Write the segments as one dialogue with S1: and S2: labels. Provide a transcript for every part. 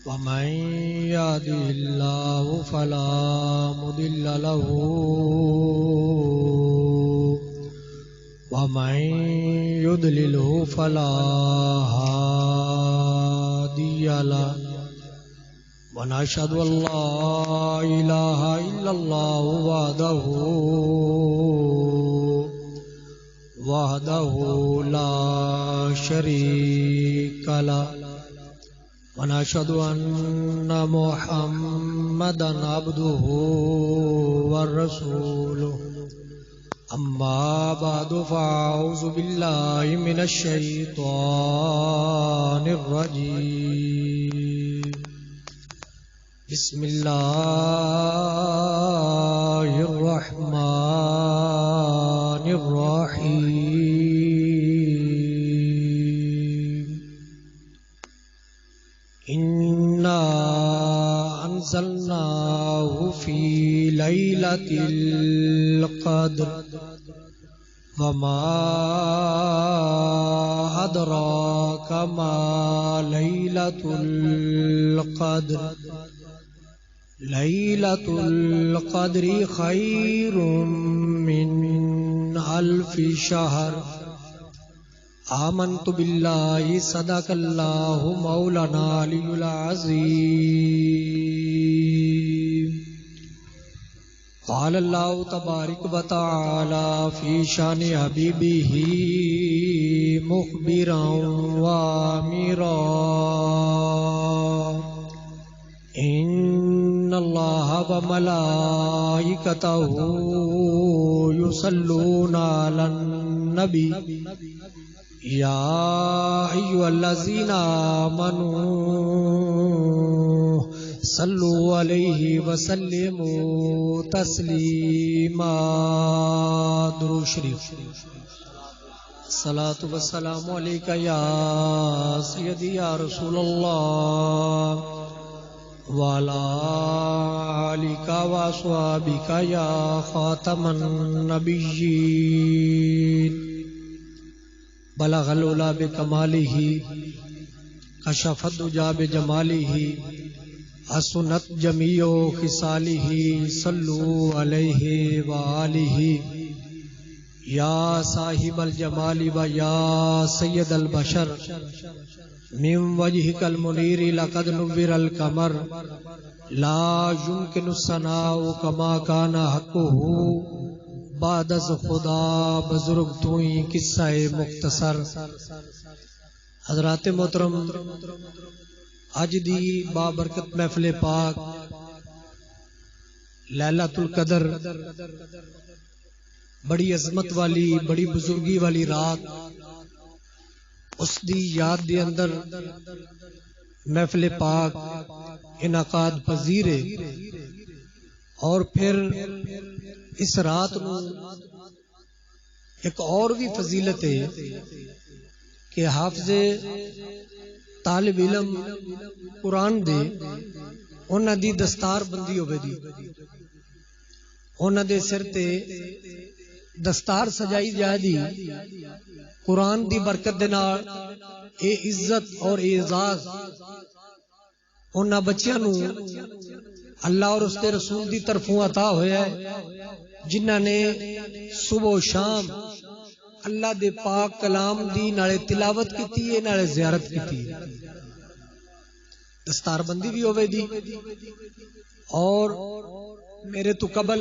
S1: ومن يهده الله فلا مضل له ومن يضلله فلا هادي له ونشهد أن لا إله إلا الله وحده لا شريك له ونشهد أن محمدا عبده ورسوله أما بعد فأعوذ بالله من الشيطان الرجيم بسم الله الرحمن الرحيم إنا أنزلناه في ليلة القدر وما أدراك ما ليلة القدر ليلة القدر خير من 1000 شهر آمنت بالله صدق الله مولانا العلي العظيم قال الله تبارك وتعالى في شان حبيبه مخبرا وامرا إن الله وملائكته يصلون على النبي يا أيها الذين آمنوا صلوا عليه وسلموا تسليما درود شریف صلاة والسلام عليك يا سيدي يا رسول الله وعلى آلك وأصحابك يا خاتم النبيين بلغ العلا بکمالہ کشف الدجی بجمالہ حسنت جمیع خصالہ صلوا علیہ وآلہ یا صاحب الجمال و یا سید البشر من وجهك المنیر لقد نور القمر لا يمكن الثناء كما كان حقه بعد از خدا بزرگ توئی قصہ مختصر. حضرات محترم، اج دی بابرکت محفل پاک لیلۃ القدر بڑی عظمت والی، بڑی بزرگی والی رات، اس دی یاد دے اندر محفل پاک انعقاد پذیر ہے. اور پھر اس رات نو ایک اور بھی فضیلت ہے کہ حافظ طالب علم قرآن دے انہاں دی دستار بندی ہوے دی، انہاں دے سر تے دستار سجائی جائے دی. قرآن دی برکت دے نال اے عزت اور اعزاز انہاں بچیاں نو اللہ اور اس کے رسول دی طرفوں عطا ہویا ہے، جنہاں نے صبح و شام اللہ دے پاک کلام دی نالے تلاوت کیتی ہے، نالے زیارت کیتی ہے، دستار بندی بھی ہوئے دی. اور میرے تو قبل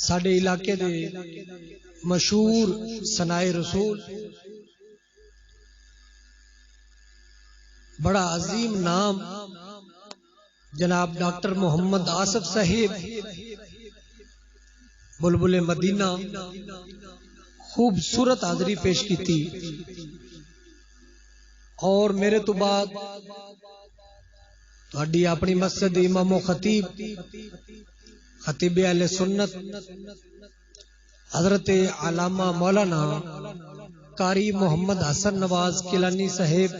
S1: ساڈے علاقے دے مشہور ثنائے رسول، بڑا عظیم نام جناب ڈاکٹر محمد آصف صاحب بلبل مدینہ خوبصورت حاضری پیش کی تھی. اور میرے تو بعد تہاڈی اپنی مسجد امام و خطیب اہل سنت حضرت علامہ مولانا قاری محمد حسن نواز کیلانی صاحب،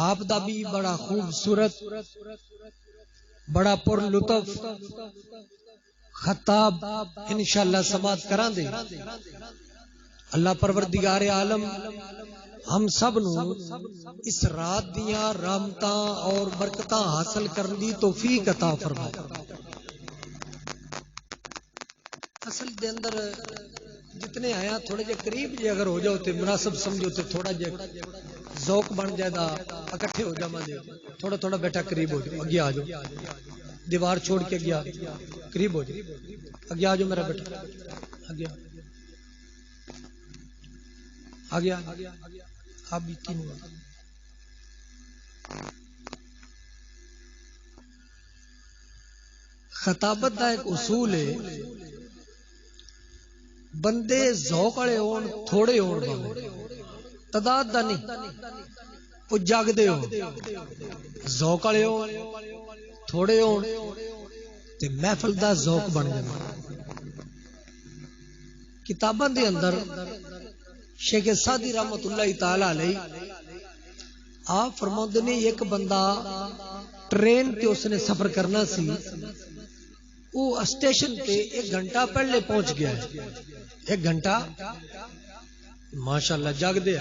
S1: آپ دا بھی بڑا خوبصورت، بڑا پر لطف خطاب انشاءاللہ سماعت کران دے. اللہ پروردگار عالم ہم سب نو اس رات دیاں رحمتاں اور برکتاں حاصل کرن دی توفیق عطا فرمائے۔ اصل دے اندر جتنے آیا تھوڑے جے قریب جے اگر ہو جاؤ تے مناسب سمجھو تے تھوڑا جے ذوق بن جائے دا اکٹھے ہو جاواں دے تھوڑا تھوڑا بیٹا قریب ہو جاؤ، اگے آ جاؤ، دیوار چھوڑ کے گیا قریب ہو جاؤ، اگے آ جاؤ میرا بیٹا، اگے آ گیا آپ بھی کیوں خطابت دا ایک اصول ہے، بندے ذوق والے ہون تھوڑے ہون تعداد دا نہیں، وہ جاگدے ہو ذوق والے ہون تھوڑے ہون تے محفل دا ذوق بن جائے۔ کتاباں دے اندر شیخ سعدی رحمت اللہ تعالی علیہ آپ فرماندے نے ایک بندہ ٹرین تے اس نے سفر کرنا سی، وہ اسٹیشن تے 1 گھنٹہ پہلے پہنچ گیا ہے، 1 گھنٹہ ماشاءاللہ جاگ دے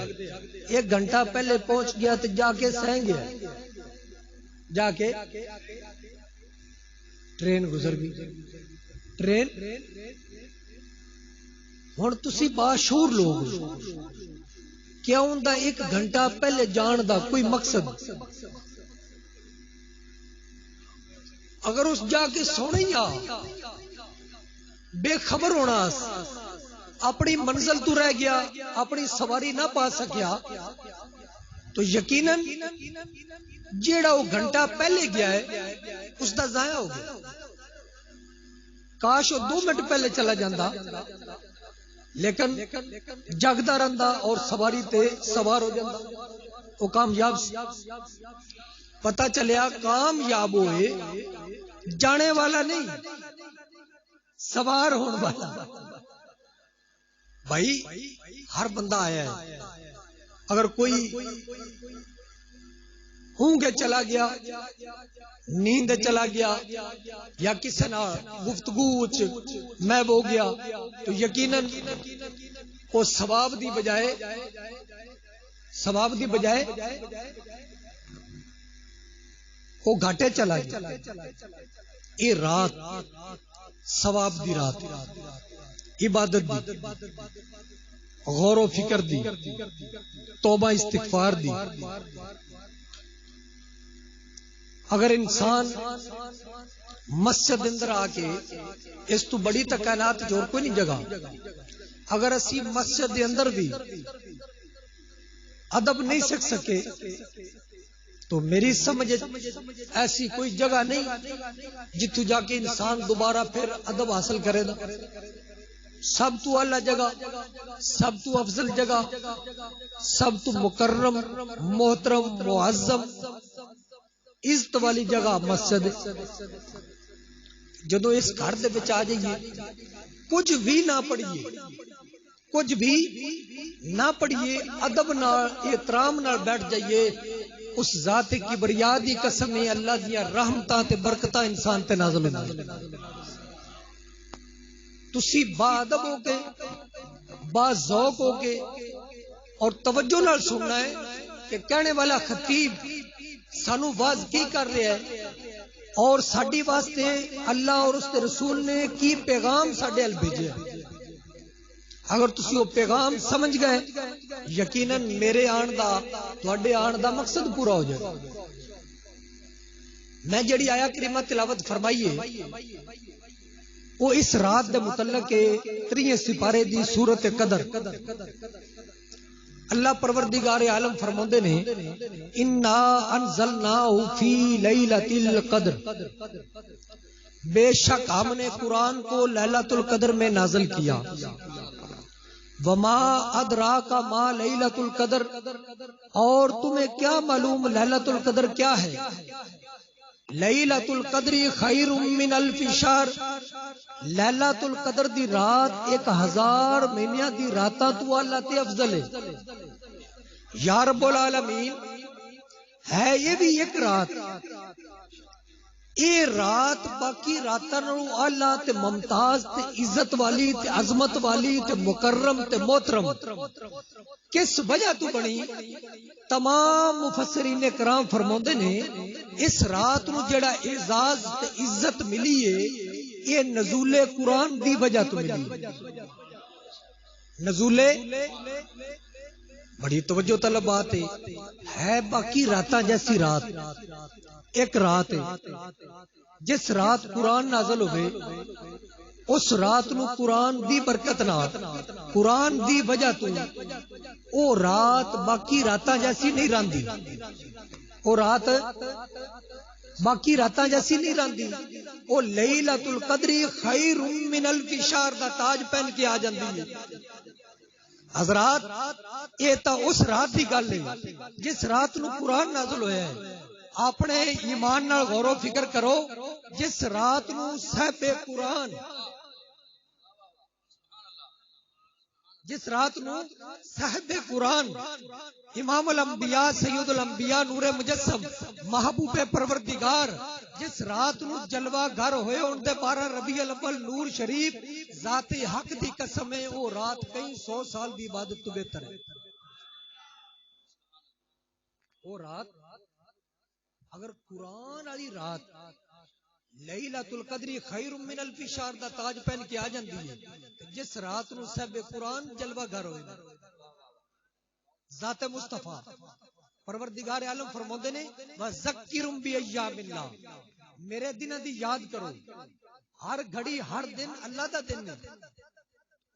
S1: 1 گھنٹہ پہلے پہنچ گیا تے جا کے سہ گیا، جا کے ٹرین گزر گئی، ٹرین ہن تسی باشعور لوگ کیا ہوندا 1 گھنٹہ پہلے جان دا کوئی مقصد؟ اگر اس جا کے سونے یا بے خبر ہونا اپنی منزل تو رہ گیا، اپنی سواری نہ پا سکیا تو یقیناً جیڑا وہ گھنٹہ پہلے گیا ہے اس دا ضائع ہو گیا۔ کاش وہ 2 منٹ پہلے چلا جاندہ لیکن جگدا رہندا اور سواری تے سوار ہو جاندہ، وہ کامیاب سی۔ پتہ چلیا کامیاب ہوئے جانے والا نہیں سوار ہونے والا۔ بھائی ہر بندہ آیا ہے، اگر کوئی ہونگے چلا گیا، نیند چلا گیا یا کسی نہ گفتگو محو ہو گیا تو یقیناً وہ ثواب دی بجائے وہ گھاٹے چلا گیا۔ یہ رات ثواب دی رات، عبادت دی، غور و فکر دی، توبہ استغفار دی۔ اگر انسان مسجد اندر آ کے اس تو بڑی تو کائنات جو کوئی نہیں جگہ، اگر اسی مسجد دے اندر بھی ادب نہیں سیکھ سکے تو میری سمجھ ایسی کوئی جگہ نہیں جتوں جا کے انسان دوبارہ پھر ادب حاصل کرے گا۔ سب تو اعلیٰ جگہ، سب تو افضل جگہ، سب تو مکرم محترم معظم عزت والی جگہ مسجد۔ جدو اس گھر دے وچ آ جائیے کچھ بھی نہ پڑھیے، کچھ بھی نہ پڑھیے، ادب نال احترام نال بیٹھ جائیے، اس ذات کی بریادی قسم ہے اللہ دیا رحمتاں تے برکتاں انسان تے نازل ہوندی۔ تسی با ادب ہو کے با ذوق ہو کے اور توجہ نال سننا ہے کہ کہنے والا خطیب سانو واز کی کر رہا ہے اور ساڈی واسطے اللہ اور اس کے رسول نے کی پیغام ساڈے ال بھیجے۔ اگر تسی وہ پیغام سمجھ گئے یقیناً میرے آن دا تواڈے آن دا مقصد پورا ہو جائے۔ میں جڑی آیا کریمہ تلاوت فرمائیے وہ اس رات دے متعلق 3 سپارے دی سورت قدر۔ اللہ پروردگار عالم فرماندے نے انا انزلناہ فی لیلۃ القدر، بے شک ہم نے قرآن کو لیلۃ القدر میں نازل کیا۔ وما ادراک ما لیلۃ القدر، اور تمہیں کیا معلوم لیلۃ القدر کیا ہے؟ لیلۃ القدر خیر من الف شہر، لیلۃ القدر دی رات 1000 مہینیاں دی راتاں تو اللہ تے افضل ہے۔ یا رب العالمین ہے یہ بھی ایک رات، اے رات باقی راتاں نالوں اعلی تے ممتاز تے عزت والی تے عظمت والی تے مکرم تے محترم کس وجہ تو بنی؟ تمام مفسرین کرام فرماندے نے اس رات نو جڑا اعزاز تے عزت ملی ہے یہ نزول قرآن دی وجہ تو ملی نزول بڑی توجہ طلب بات ہے باقی راتاں جیسی رات ایک رات ہے جس رات قرآن نازل ہوئے اس رات نو قرآن دی برکت نال قرآن دی وجہ تو او رات باقی راتاں جیسی نہیں راندی او رات باقی راتاں جیسی نہیں راندی او لیلۃ القدر خیر من الف شہر دا تاج پہن کے آ جاندی ہے حضرات یہ تا اس رات دی گل ہے جس رات نو قرآن نازل ہویا ہے اپنے ایمان نال غور و فکر کرو جس رات نو صاحب قرآن جس رات نو صاحب قرآن امام الانبیاء سید الانبیاء نور مجسم محبوب پروردگار جس رات نو جلوہ گھر ہوئے ان دے 12 ربیع الاول نور شریف ذات حق دی قسم ہے وہ رات کئی 100 سال دی عبادت تو بہتر ہے وہ رات اگر قرآن والی رات لیلۃ القدر خیر من الف شہر دا تاج پہن کے آ جاندی ہے جس رات نو صاحب قرآن جلوہ گھر ہوئے ذات مصطفیٰ پروردگار عالم فرماندے نے وذکرهم بایام اللہ میرے دنوں دی یاد کرو ہر گھڑی ہر دن اللہ دا دن ہے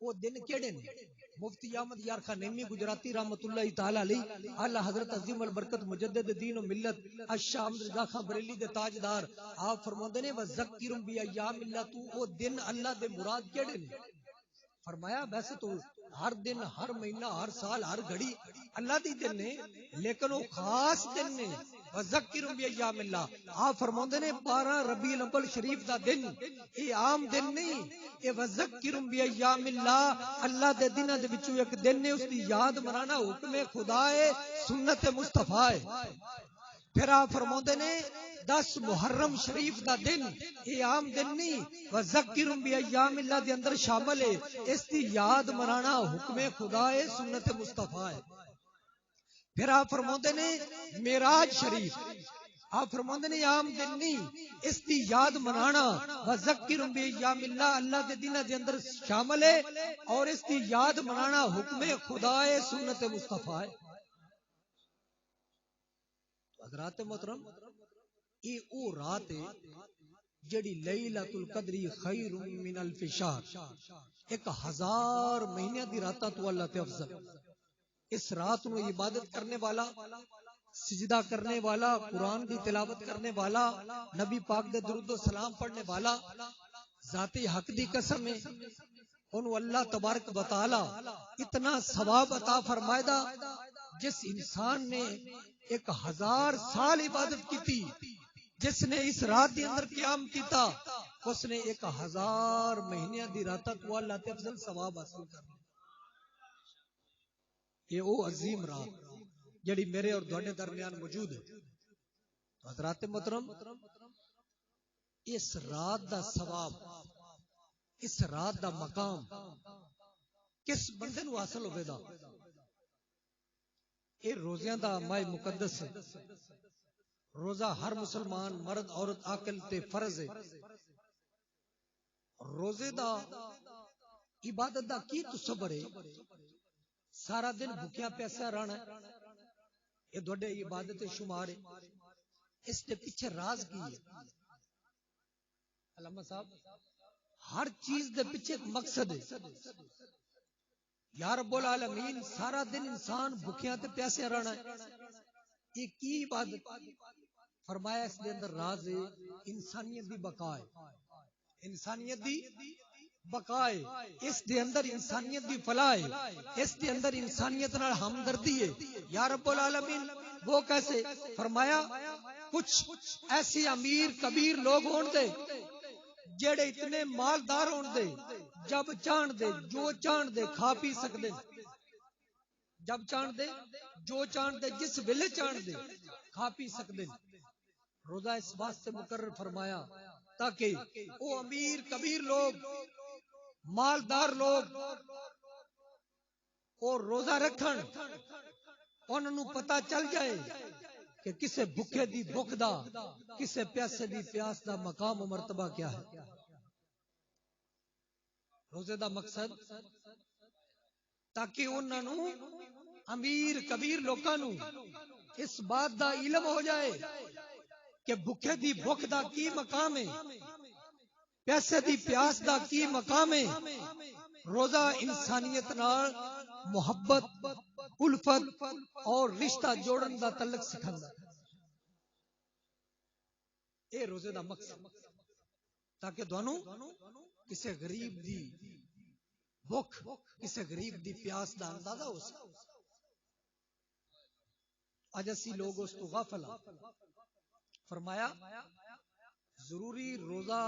S1: وہ دن کیڑے نے مفتی احمد یار خان نعیمی گجراتی رحمت اللہ تعالی علیہ اعلی حضرت عظیم البرکت مجدد دین و ملت الشاہ احمد رضا خان بریلی دے تاجدار آپ فرماندے نے وذکرهم بایام اللہ تو وہ دن اللہ دے مراد کیڑے نے فرمایا ویسے تو ہر دن ہر مہینہ ہر سال ہر گھڑی اللہ دی دن نے لیکن وہ خاص دن نے وذکرهم بایام اللہ آپ فرماندے نے 12 ربیع الاول شریف دا دن یہ عام دن نہیں یہ وذکرهم بایام اللہ اللہ دے دنوں دے وچوں ایک دن نے اس دی یاد منانا حکم خدا ہے سنت مصطفیٰ ہے پھر آپ فرماندے نے 10 محرم شریف دا دن یہ عام دن نہیں وذکرهم بایام اللہ دے اندر شامل ہے اس دی یاد منانا حکم خدا ہے سنت مصطفیٰ ہے پھر آپ فرماندے نے معراج شریف آپ فرماندے نے عام دن نہیں اس دی یاد منانا وذکرهم بایام اللہ اللہ دے دنوں دے اندر شامل ہے اور اس دی یاد منانا حکم خدا ہے سنت مصطفیٰ ہے حضرات محترم یہ او رات ہے جڑی لیلۃ القدر خیر من الف شہر 1000 مہینے دی راتاں تو اللہ تے افضل اس رات نو عبادت کرنے والا سجدہ کرنے والا قرآن کی تلاوت کرنے والا نبی پاک دے درود و سلام پڑھنے والا ذات حق دی قسم ہے انہوں اللہ تبارک و تعالی اتنا ثواب عطا فرمائدہ جس انسان نے 1000 سال عبادت کی تھی جس نے اس رات دی اندر قیام کیتا اس نے 1000 مہینے دی راتاں تو اللہ تے افضل ثواب حاصل کر یہ او عظیم رات جڑی میرے اور دوڑے درمیان موجود ہے حضرات محترم اس رات دا ثواب اس رات دا مقام کس بندے نو حاصل ہوئے دا یہ روزیاں دا ماہ مقدس ہے روزہ ہر مسلمان مرد عورت عاقل تے فرض ہے روزے دا عبادت دا کی تصور ہے سارا دن بھوکیا پیسہ رہنا یہ دوڑے عبادت شمار ہے اس کے پیچھے راز کی ہے علامہ صاحب ہر چیز دے پیچھے ایک مقصد ہے یا رب العالمین سارا دن انسان بھوکیا تے پیسے رہنا ہے یہ کی عبادت فرمایا اس دے اندر راز ہے انسانیت دی بقا ہے انسانیت دی بقا ہے اس دے اندر انسانیت دی فلاح ہے اس دے اندر انسانیت نال ہمدردی ہے یا رب العالمین وہ کیسے فرمایا کچھ ایسے امیر کبیر لوگ ہون دے جڑے اتنے مالدار ہون دے جب چاہن دے جو چاہن دے کھا پی سکدے جب چاہن دے جو چاہن دے جس ویلے چاہن دے کھا پی سکدے روزہ اس واسطے مقرر فرمایا تاکہ وہ امیر کبیر لوگ، مالدار لوگ اور روزہ رکھن، انہوں پتا چل جائے کہ کسے بھوکے دی بھوک دا، کسے پیاسے دی پیاس دا مقام و مرتبہ کیا ہے۔ روزے دا مقصد تاکہ انہوں امیر کبیر لوکاں نوں اس بات دا علم ہو جائے کہ بھوکے دی بھوک دا کی مقام ہے، پیاسے دی پیاس دا کی مقام ہے۔ روزہ انسانیت نال محبت، الفت اور رشتہ جوڑن دا تعلق سکھاندا ہے۔ اے روزے دا مقصد تاکہ دونوں کسے غریب دی بھوک، کسے غریب دی پیاس دا اندازہ ہو سکے۔ اج اسی لوگ اس تو غافل ہیں۔ فرمایا ضروری روزہ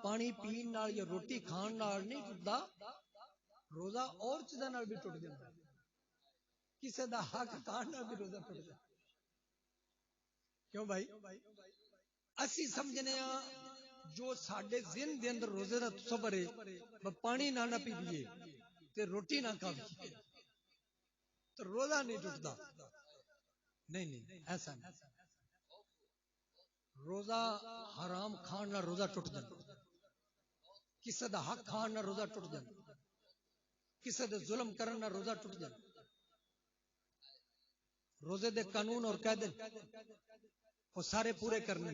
S1: پانی پین نال یا روٹی کھان نال نہیں ٹوٹدا، روزہ اور چیزاں نال بھی ٹوٹ جاندا ہے۔ کسے دا حق کھان نال بھی روزہ ٹوٹ جاندا ہے۔ کیوں بھائی؟ اسی سمجھنے ہاں جو ساڈے ذہن دے اندر روزے دا تصور ہے، پانی نہ پیئے تے روٹی نہ کھاوے تو روزہ نہیں ٹوٹدا۔ نہیں ایسا نہیں۔ روزہ حرام کھان نال روزہ ٹوٹ جاندا، کسے دا حق کھان نال روزہ ٹوٹ جاندا، کسے دے ظلم کرن نال روزہ ٹوٹ جاندا۔ روزے دے قانون اور قاعدے وہ سارے پورے کرنے۔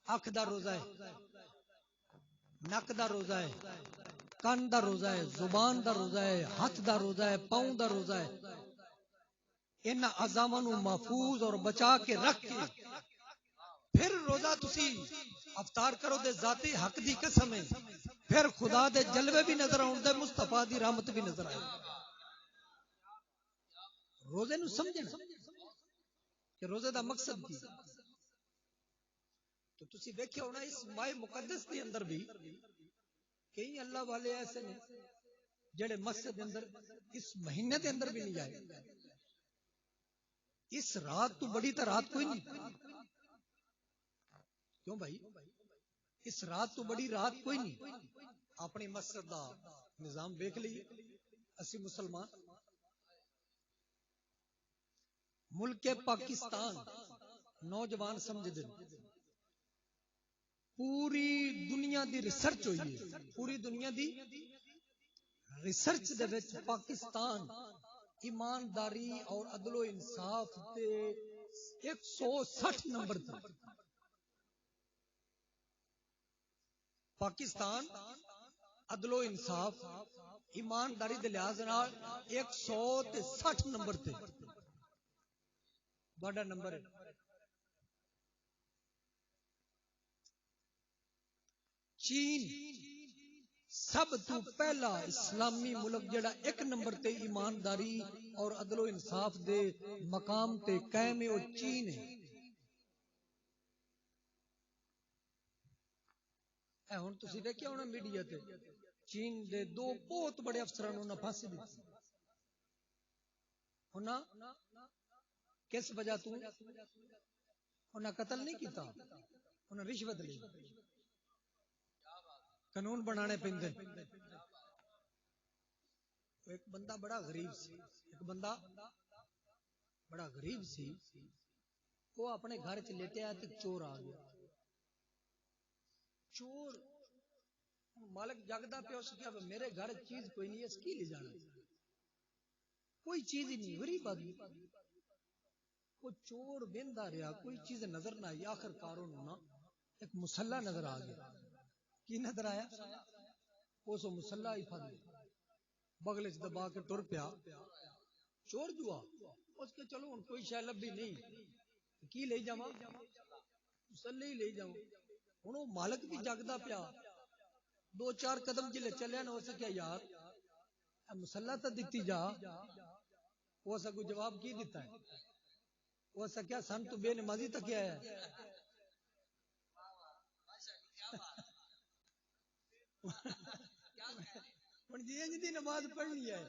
S1: اکھ دا روزہ ہے، نک دا روزہ ہے، کان دا روزہ ہے، زبان دا روزہ ہے، ہاتھ دا روزہ ہے، پاؤں دا روزہ ہے۔ ان اعضاء نو محفوظ اور بچا کے رکھ کے پھر روزہ تسی افطار کرو دے ذاتی حق دی قسم ہے، پھر خدا دے جلوے بھی نظر آؤں دے، مصطفیٰ دی رحمت بھی نظر آئے۔ روزے نو سمجھنا کہ روزے دا مقصد کی تو تسی دیکھے ہونا اس ماہ مقدس کے اندر بھی کئی اللہ والے ایسے نے جڑے مسجد دے اندر اس مہینے دے اندر بھی نہیں جائے۔ اس رات تو بڑی تو رات کوئی نہیں۔ کیوں بھائی؟ اس رات تو بڑی رات کوئی نہیں۔ اپنی مسجد دا نظام دیکھ لیے، اسی مسلمان ملک پاکستان نوجوان سمجھ دے پوری دنیا دی ریسرچ ہوئی ہے، پوری دنیا دی ریسرچ دے وچ پاکستان ایمانداری اور عدل و انصاف تے 160 نمبر تے۔ پاکستان عدل و انصاف ایمانداری دے لحاظ نال 160 نمبر تے بڑا نمبر ہے۔ چین سب تو پہلا اسلامی ملک جڑا ایک نمبر تے ایمانداری اور عدل و انصاف دے مقام تے قائم ہے، وہ چین ہے۔ اے ہن تسی دیکھیا ہونا میڈیا تے چین دے دو بہت بڑے افسراں نوں پھانسی دتی۔ انہاں کس وجہ تو انہاں قتل نہیں کیتا، انہاں رشوت لی۔ قانون بنانے پیندے۔ ایک بندہ بڑا غریب سی، ایک بندہ بڑا غریب سی، وہ اپنے گھر چ لیٹیا تے چور آ گیا۔ چور مالک جگدا پیا، اس کیا میرے گھر چیز کوئی نہیں، اس کی لے جانا، کوئی چیز ہی نہیں، غریب آدمی۔ وہ چور ویندا رہا، کوئی چیز نظر نہ آئی، آخر کار انہوں ایک مسلح نظر آ گیا۔ کی نظر آیا؟ اس مسلح ہی پھڑ بغل چ دبا کے ٹر پیا۔ چور جوا اس کے چلو ہن کوئی شے لبھی نہیں، کی لے جاواں؟ مسلح ہی لے جاؤں۔ ہن وہ مالک بھی جگدا پیا، دو چار قدم جلے چلیا نہ ہو سکیا، یار مسلح تو دتی جا۔ وہ اسا کو جواب کی دیتا ہے؟ وہ اسا کیا سن تو بے نمازی تک آیا ہے۔ ہن جی نماز پڑھنی ہے،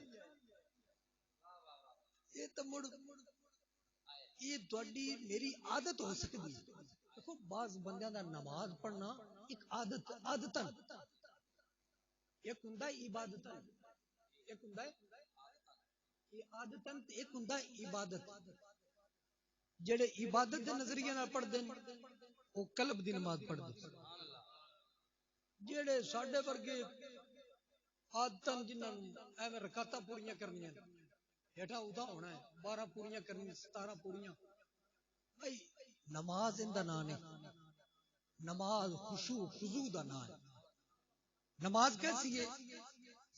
S1: یہ تو مڑ یہ تہاڈی میری عادت ہو سکتی ہے۔ دیکھو بعض بندیاں دا نماز پڑھنا ایک عادتن ایک ہوندا عبادتن، ایک ہوندا عادتن تے ایک ہوندا عبادت. جڑے عبادت دے نظریے نال پڑھ دین او قلب دی نماز پڑھ دے. جڑے ساڈے ورگے عادتن جنہاں ایویں رکعتاں پوریاں کرنیاں ہیٹھا ادا ہونا ہے 12 پوریاں کرنی 17 پوریاں، بھائی نماز ان دا نام ہے. نماز خشوع خضوع دا نام ہے. نماز کیسی ہے؟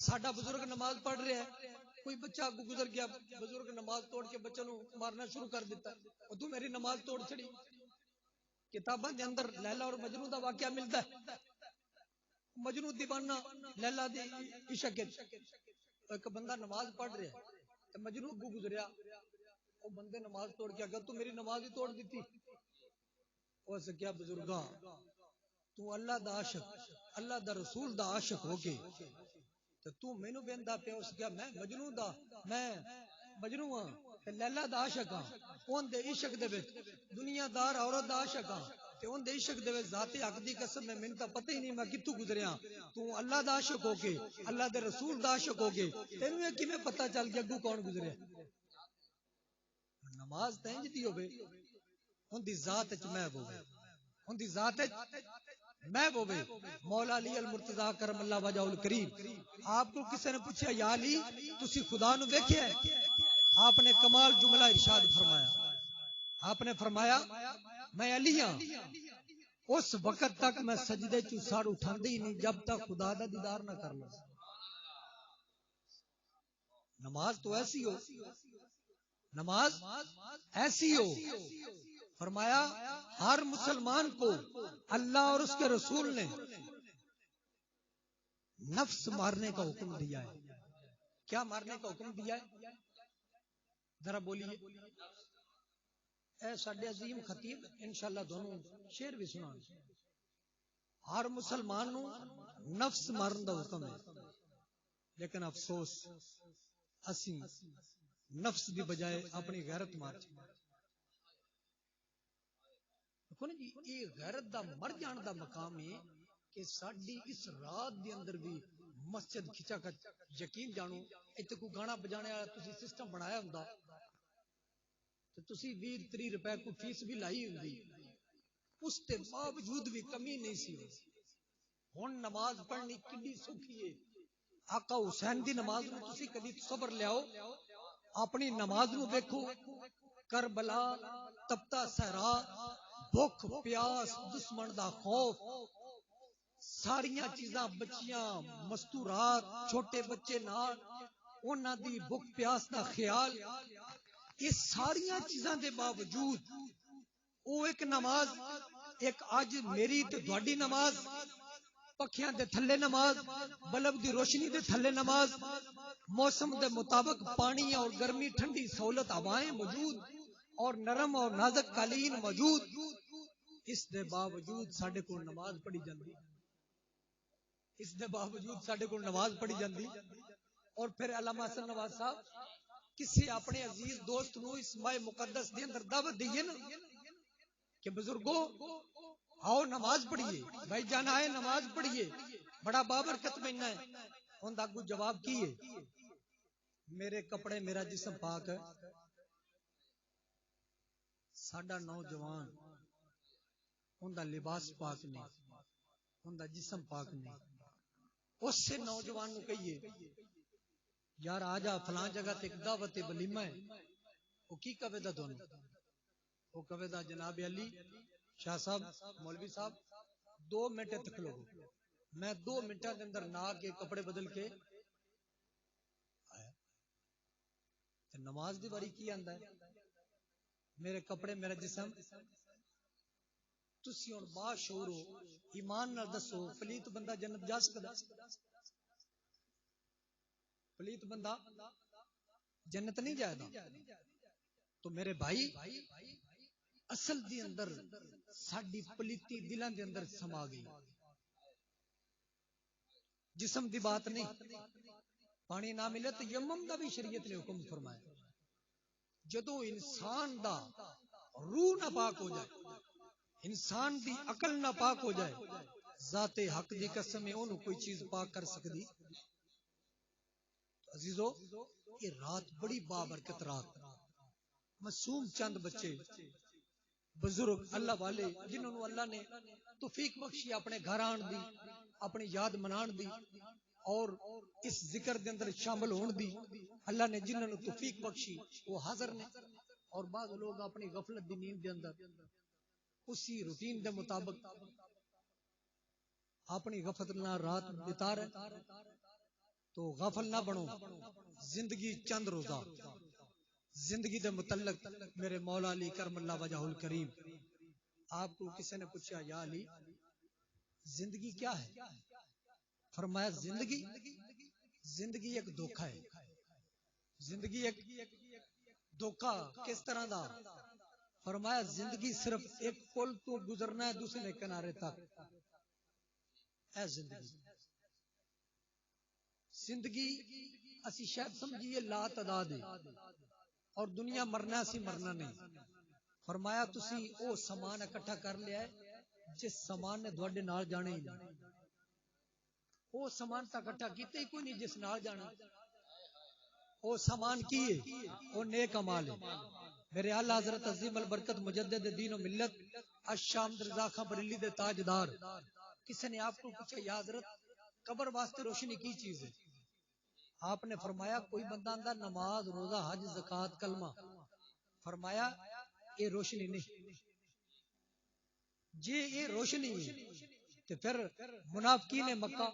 S1: ساڈا بزرگ نماز پڑھ رہا ہے، کوئی بچہ آگے گزر گیا، بزرگ نماز توڑ کے بچوں نو مارنا شروع کر دیتا، اور تو میری نماز توڑ چھڑی. کتاباں دے اندر لیلا اور مجنوں دا واقعہ ملتا ہے. مجنوں دیوانہ لیلا دی عشق وچ، ایک بندہ نماز پڑھ رہا ہے تے مجنوں اگوں گزریا، وہ بندے نماز توڑ کے اگر تو میری نماز ہی توڑ دیتی. اس کیا بزرگا تو اللہ دا عاشق، اللہ دا رسول دا عاشق ہو کے تو مینوں ویندا پیا. اس کیا میں مجنوں دا، میں مجنوں ہاں تے لیلا دا عاشق ہاں. اون دے عشق دے وچ دنیا دار عورت دا عاشق ہاں تے اون دے عشق دے وچ ذات حق دی قسم میں مینوں تا پتہ ہی نہیں میں کتھوں گزریا. تو اللہ دا عاشق ہو کے اللہ دے رسول دا عاشق ہو کے تینوں یہ کیویں پتہ چل گیا اگوں کون گزریا؟ نماز تے انج دی ہوے اون دی ذات وچ محو ہوے، اون دی ذات وچ محو ہوے. مولا علی المرتضی کرم اللہ وجہہ الکریم، آپ کو کسی نے پوچھا یا علی تسی خدا نو ویکھیا ہے؟ آپ نے کمال جملہ ارشاد فرمایا. آپ نے فرمایا میں علی ہاں اس وقت تک میں سجدے چ سر اٹھاندی ہی نہیں جب تک خدا دا دیدار نہ کر لوں. نماز تو ایسی ہو، نماز ایسی ہو. فرمایا ہر مسلمان کو اللہ اور اس کے رسول نے نفس مارنے کا حکم دیا ہے. کیا مارنے کا حکم دیا ہے؟ ذرا بولیے. اے ساڈے عظیم خطیب انشاءاللہ دونوں شعر بھی سنان. ہر مسلمان نو نفس مارن دا حکم ہے، لیکن افسوس اسی نفس دی بجائے اپنی غیرت مار چ دیکھو نا جی. یہ غیرت دا مر جان دا مقام ہے کہ ساڈی اس رات دے اندر بھی مسجد کھچا کر یقین جانو ایتھے کوئی گانا بجانے والا تسی سسٹم بنایا ہوندا تے تسی 20-30 روپے کو فیس بھی لائی ہوندی، اس تے باوجود بھی کمی نہیں سی. ہن نماز پڑھنی کڈی سوکھی ہے. آقا حسین دی نماز نو تسی کبھی صبر لیاؤ، اپنی نماز نو دیکھو. کربلا، تپتا صحرا، بھوک پیاس، دشمن دا خوف، ساریاں چیزاں بچیاں مستورات، چھوٹے بچے نال انہاں دی بھوک پیاس دا خیال، یہ ساریاں چیزاں دے باوجود او ایک نماز، ایک اج میری تے تہاڈی نماز، پکھیاں دے تھلے نماز، بلب دی روشنی دے تھلے نماز، موسم دے مطابق پانی اور گرمی ٹھنڈی سہولت ہوائیں موجود اور نرم اور نازک قالین موجود، اس دے باوجود ساڈے کول نماز پڑھی جاندی. اس دے باوجود ساڈے کول نماز پڑھی جاندی. اور پھر علامہ حسن نواز صاحب کسی اپنے عزیز دوست نو اس ماہ مقدس دے اندر دعوت دیئے نا کہ بزرگوں آؤ نماز پڑھیے، بھائی جان آئے نماز پڑھیے، بڑا بابرکت مہینہ ہے. ان دا کو جواب کی ہے؟ میرے کپڑے میرا جسم پاک ہے. ساڈا نوجوان ان دا لباس پاک نہیں، ان دا جسم پاک نہیں. اس سے نوجوان نو کہیے یار آ جا فلاں جگہ تے ایک دعوت ولیمہ ہے، وہ کی کہے دا دونوں؟ وہ کہے دا جناب علی شاہ صاحب مولوی صاحب 2 منٹ تک لو، میں 2 منٹاں دے اندر نہا کے کپڑے بدل کے آیا. تے نماز دی باری کی آندا ہے میرے کپڑے میرا جسم. تسی ہن باشعور ہو، ایمان نال دسو پلیت بندہ جنت جا سکدا؟ پلیت بندہ جنت نہیں جائے گا. تو میرے بھائی اصل دی اندر ساڈی پلیتی دلاں دے اندر سما گئی، جسم دی بات نہیں. پانی نہ ملے تو یمم دا بھی شریعت نے حکم فرمایا. جدو انسان دا روح نہ پاک ہو جائے، انسان دی عقل نہ پاک ہو جائے ذات حق دی قسم انہوں کوئی چیز پاک کر سکتی. عزیزو یہ رات بڑی بابرکت رات، معصوم چند بچے بزرگ اللہ والے جنہوں نے اللہ نے توفیق بخشی اپنے گھر آن دی، اپنی یاد منان دی اور اس ذکر دے اندر شامل ہون دی، اللہ نے جنہوں نے توفیق بخشی وہ حاضر نے. اور بعض لوگ اپنی غفلت دی نیند دے اندر اسی روٹین دے مطابق اپنی غفلت نہ رات بتا رہے. تو غافل نہ بنو، زندگی چند روزہ، زندگی دے متعلق میرے مولا علی کرم اللہ وجہ الکریم آپ کو کسی نے پوچھا یا علی زندگی کیا ہے؟ فرمایا زندگی ایک دھوکا ہے. زندگی ایک دھوکا کس طرح دا؟ فرمایا زندگی صرف ایک پل تو گزرنا ہے دوسرے کنارے تک. اے زندگی اسی شاید سمجھیے لا تعداد ہے اور دنیا مرنا سی مرنا نہیں. فرمایا تسی او سامان اکٹھا کر لیا ہے جس سامان نے دوڑے نال جانے ہی نہیں. او سامان تا اکٹھا کیتے ہی کوئی نہیں جس نال جانا. او سامان کی ہے؟ او نیک اعمال ہے. میرے اعلیٰ حضرت عظیم البرکت مجدد دین و ملت الشام رضا خان بریلوی دے تاجدار کسی نے آپ کو پوچھا یا حضرت قبر واسطے روشنی کی چیز ہے؟ آپ نے فرمایا کوئی بندہ اندر نماز روزہ حج زکات کلمہ، فرمایا یہ روشنی نہیں. جی یہ روشنی ہے تو پھر منافقین مکہ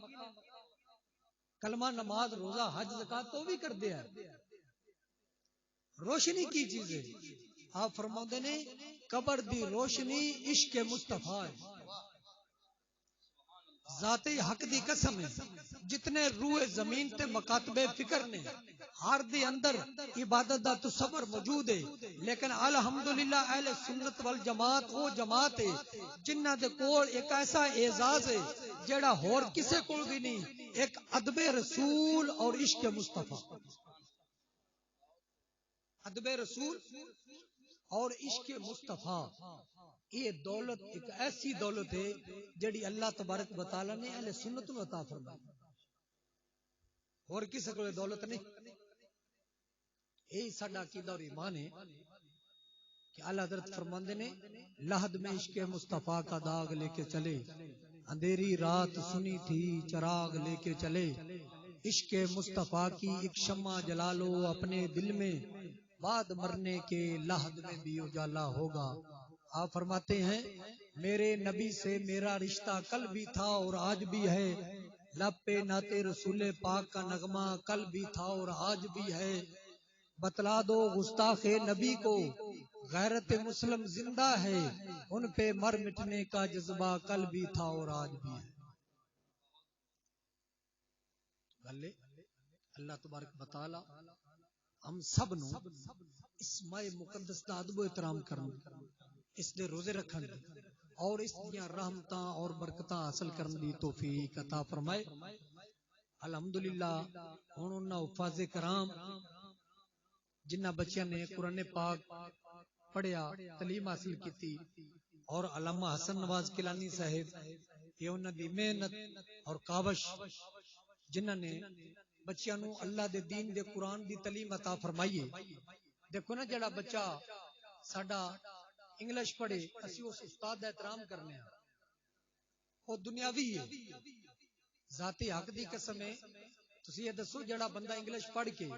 S1: کلمہ نماز روزہ حج زکات تو بھی کر دیا. روشنی کی چیز ہے. آپ فرماتے نے قبر دی روشنی عشق مصطفیٰ ہے. ذات حق دی قسم ہے جتنے روح زمین تے مکاتب فکر نے ہر دے اندر عبادت دا تصور موجود ہے. لیکن الحمدللہ اہل سنت والجماعت وہ جماعت ہے جنہ دے کول ایک ایسا اعزاز ہے جیڑا ہور کسے کول بھی نہیں، ایک ادب رسول اور عشق مصطفیٰ. ادب رسول اور عشق مصطفیٰ یہ دولت ایک ایسی دولت ہے جڑی اللہ تبارک و تعالی نے اہل سنت نو عطا فرمائی، اور کسی کو دولت نہیں. یہی ساڈا عقیدہ اور ایمان ہے کہ اللہ حضرت فرماندے نے لحد میں عشق مصطفیٰ کا داغ لے کے چلے، اندھیری رات سنی تھی چراغ لے کے چلے، عشق مصطفیٰ کی ایک شمع جلا لو اپنے دل میں، بعد مرنے کے لحد میں بھی اجالا ہوگا. آپ فرماتے ہیں میرے نبی سے میرا رشتہ کل بھی تھا اور آج بھی ہے، لب پہ نعت رسول پاک کا نغمہ کل بھی تھا اور آج بھی ہے، بتلا دو گستاخ نبی کو غیرت مسلم زندہ ہے، ان پہ مر مٹنے کا جذبہ کل بھی تھا اور آج بھی ہے. اللہ تبارک و تعالی ہم سب نو اس ماہ مقدس دا ادب و احترام کرنا، اس دے روزے رکھن اور اس دیاں رحمتاں اور برکتاں حاصل کرن دی توفیق عطا فرمائے. الحمدللہ ہن انہاں حفاظ کرام جنہ بچیاں نے قرآن پاک پڑھیا تعلیم حاصل کیتی اور علامہ حسن نواز کیلانی صاحب یہ انہاں دی محنت اور کاوش جنہاں نے بچیاں نو اللہ دے دین دے قرآن دی تعلیم عطا فرمائیے. دیکھو نا جڑا بچہ ساڈا انگلش پڑھے اسی اس استاد دا احترام کرنے ہیں، وہ دنیاوی ہے. ذاتی حق دی قسم ہے تسی یہ دسو جڑا بندہ انگلش پڑھ کے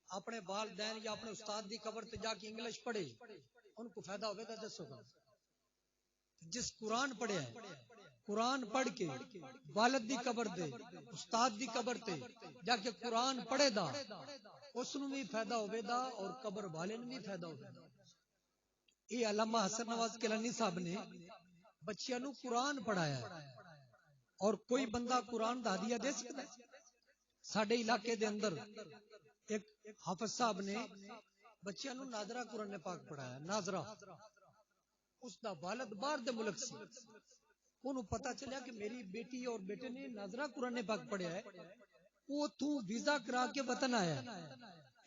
S1: اپنے والدین یا اپنے استاد دی قبر تے جا کے انگلش پڑھے ان کو فائدہ ہوئے گا؟ دسو گا. جس قرآن پڑھیا ہے قرآن پڑھ کے والد دی قبر دے استاد دی قبر تے جا کے قرآن پڑھے دا اس نو بھی فائدہ ہوئے دا اور قبر والے نو بھی فائدہ ہوئے دا. یہ علامہ حسن نواز کیلانی صاحب نے بچیاں نو قرآن پڑھایا ہے اور کوئی بندہ قرآن دا ہدیہ دے سکتا ہے؟ ساڈے علاقے دے اندر ایک حافظ صاحب نے بچیاں نو ناظرہ قرآن پاک پڑھایا. ناظرہ اس دا والد باہر دے ملک سے، انہوں پتا چلیا کہ میری بیٹی اور بیٹے نے ناظرہ قرآن پاک پڑھیا ہے، وہ تو ویزا کرا کے وطن آیا.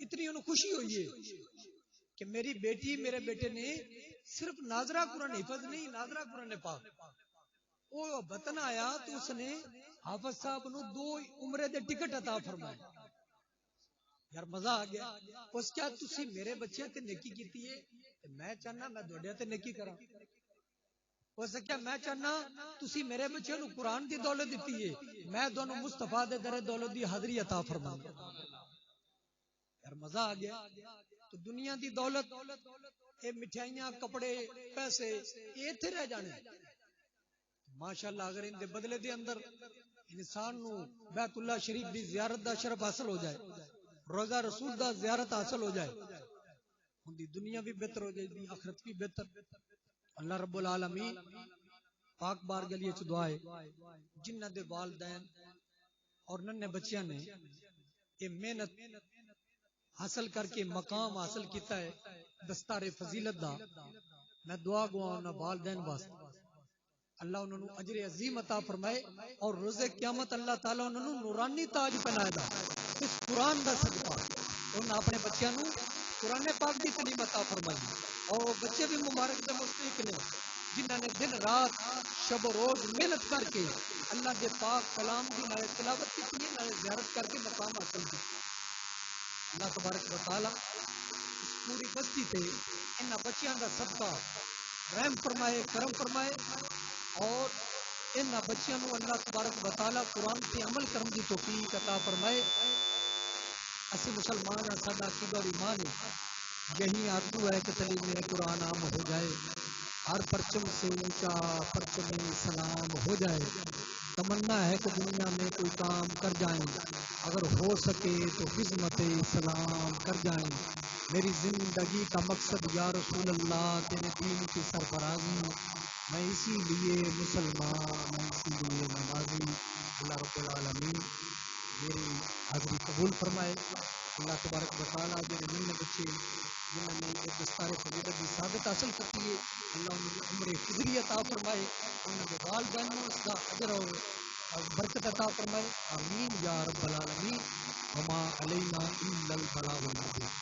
S1: اتنی انہوں خوشی ہوئی ہے کہ میری بیٹی میرے بیٹے نے صرف ناظرہ قرآن حفظ نہیں، ناظرہ قرآن پاک وہ بطن آیا تو اس نے حافظ صاحب نو 2 عمرے دے ٹکٹ عطا فرمائے. یار مزہ آ گیا. اس کیا تسی میرے بچے تے نیکی کیتی ہے تے میں چاہنا میں دوڑیا تے نیکی کرا. اس کیا میں چاہنا تسی میرے بچے نو قرآن دی دولت دیتی ہے میں دونوں مصطفیٰ دے در دولت دی حاضری عطا فرماؤں. یار مزہ آ گیا. تو دنیا دی دولت اے مٹھائیاں کپڑے پیسے یہ تھے رہ جانے. ماشاءاللہ اگر ان دے بدلے دے اندر انسان نو بیت اللہ شریف دی زیارت دا شرف حاصل ہو جائے، روزہ رسول دا زیارت حاصل ہو جائے، ان دی دنیا بھی بہتر ہو جائے دی آخرت بھی بہتر. اللہ رب العالمین پاک بار گلیے چ دعا ہے جنہ دے والدین اور ننے بچیاں نے یہ محنت حاصل کر کے مقام حاصل کیتا ہے دستار فضیلت دا، میں دعا گوا انہاں والدین واسطے اللہ انہوں نے اجر عظیم عطا فرمائے اور روز قیامت اللہ تعالیٰ انہوں نے نورانی تاج پہنائے دا اس قرآن دا صدقہ. انہوں اپنے بچیاں نو قرآن پاک دی تعلیم عطا فرمائی اور وہ بچے بھی مبارک دے مستحق نے جنہوں نے دن رات شب و روز محنت کر کے اللہ کے پاک کلام دی نال تلاوت کی نال زیارت کر کے مقام حاصل کیا. اللہ تبارک و تعالی اس پوری بستی تے انہاں بچیاں دا صدقہ رحم فرمائے، کرم فرمائے اور انہاں بچیاں نو اللہ تبارک و تعالی قرآن تے عمل کرن دی توفیق عطا فرمائے. اسی مسلمان ہیں، ساڈا عقیدہ اور ایمان ہے، یہی آرزو ہے کہ تعلیم قرآن عام ہو جائے، ہر پرچم سے اونچا پرچم سلام ہو جائے. تمنا ہے کہ دنیا میں کوئی کام کر جائیں، اگر ہو سکے تو خدمت اسلام کر جائیں. میری زندگی کا مقصد یا رسول اللہ تیرے دین کی سرفرازی، میں اسی لیے مسلمان، میں اسی لیے نمازی. اللہ رب العالمین میری حاضری قبول فرمائے. اللہ تبارک و تعالیٰ جو ننے بچے جنہوں نے ایک دستار فضیلت کی سعادت حاصل کرتی ہے اللہ انہیں عمر فضری عطا فرمائے، انہوں نے والدین اس کا اجر اور برکت عطا فرمائے. آمین یا رب العالمین. وما علینا الا البلاغ المبین.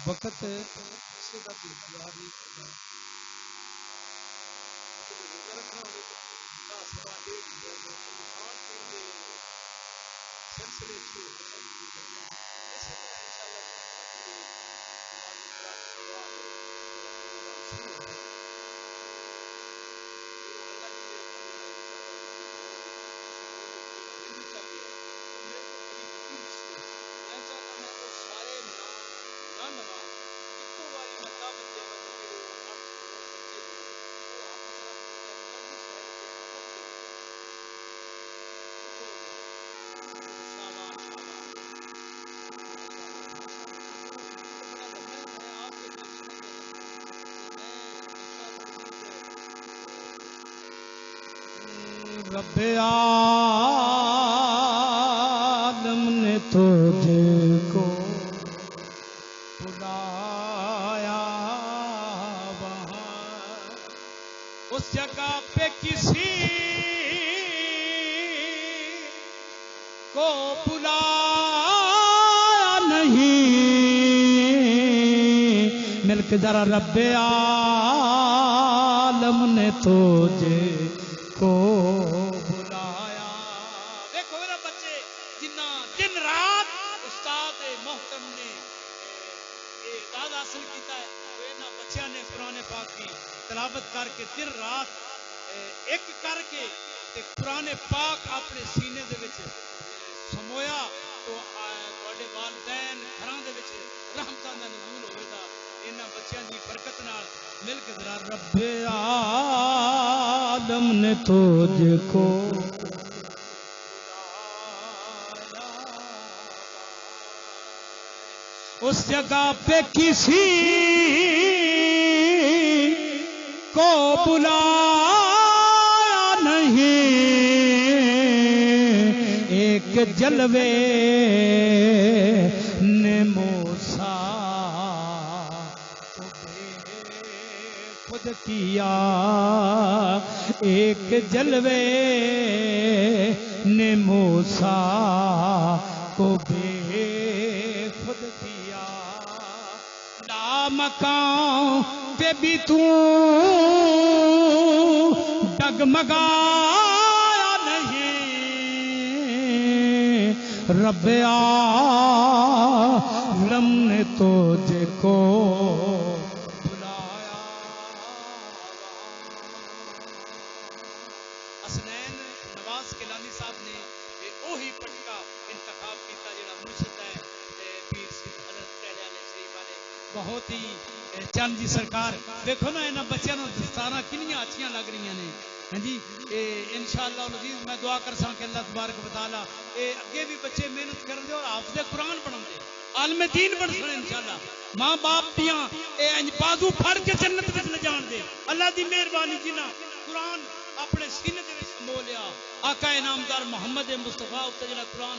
S1: وقت کسی کا بھی انتظار نہیں کرتا. رب عالم نے تجھ کو بلایا وہاں اس جگہ پہ کسی کو بلایا نہیں. مل کے ذرا رب عالم نے تجھ کو بلایا. دیکھو میرا بچے جنہ دن رات استاد محترم نے اعزاز حاصل کیتا ہے تو انہاں بچیاں نے قرآن پاک کی تلاوت کر کے دن رات ایک کر کے قرآن پاک اپنے سینے دے وچ سمویا تو تواڈے والدین گھراں دے وچ رحمتاں دا نزول ہوے گا. انہاں بچیاں دی برکت نال مل کے ذرا رب عالم نے تجھ کو اس جگہ پہ کسی کو بلایا نہیں. ایک جلوے
S2: کے جلوے نے موسیٰ کو بے خود کیا لامکان پہ بھی تو ڈگمگایا نہیں رب عالم نے تجھ کو بلایا حسنین نواز کیلانی صاحب نے وہی پٹکا انتخاب کیتا جڑا مرشد ہے پیر سید حضرت پہلے علیہ شریف والے بہت ہی چند جی سرکار دیکھو نا انہاں بچیاں نوں دستاراں کنیاں اچھیاں لگ رہی نے ہاں جی انشاءاللہ العزیز میں دعا کر ساں کہ اللہ تبارک و تعالی اگے بھی بچے محنت کرن دے اور حافظ قرآن بنن دے عالم دین بن سن انشاءاللہ ماں باپ دیاں انج بازو پھڑ کے جنت وچ لے جان دے اللہ دی مہربانی جنہ قرآن اپنے سینے دے وچ سمو لیا آقا انعامدار محمد مصطفیٰ تے جڑا قرآن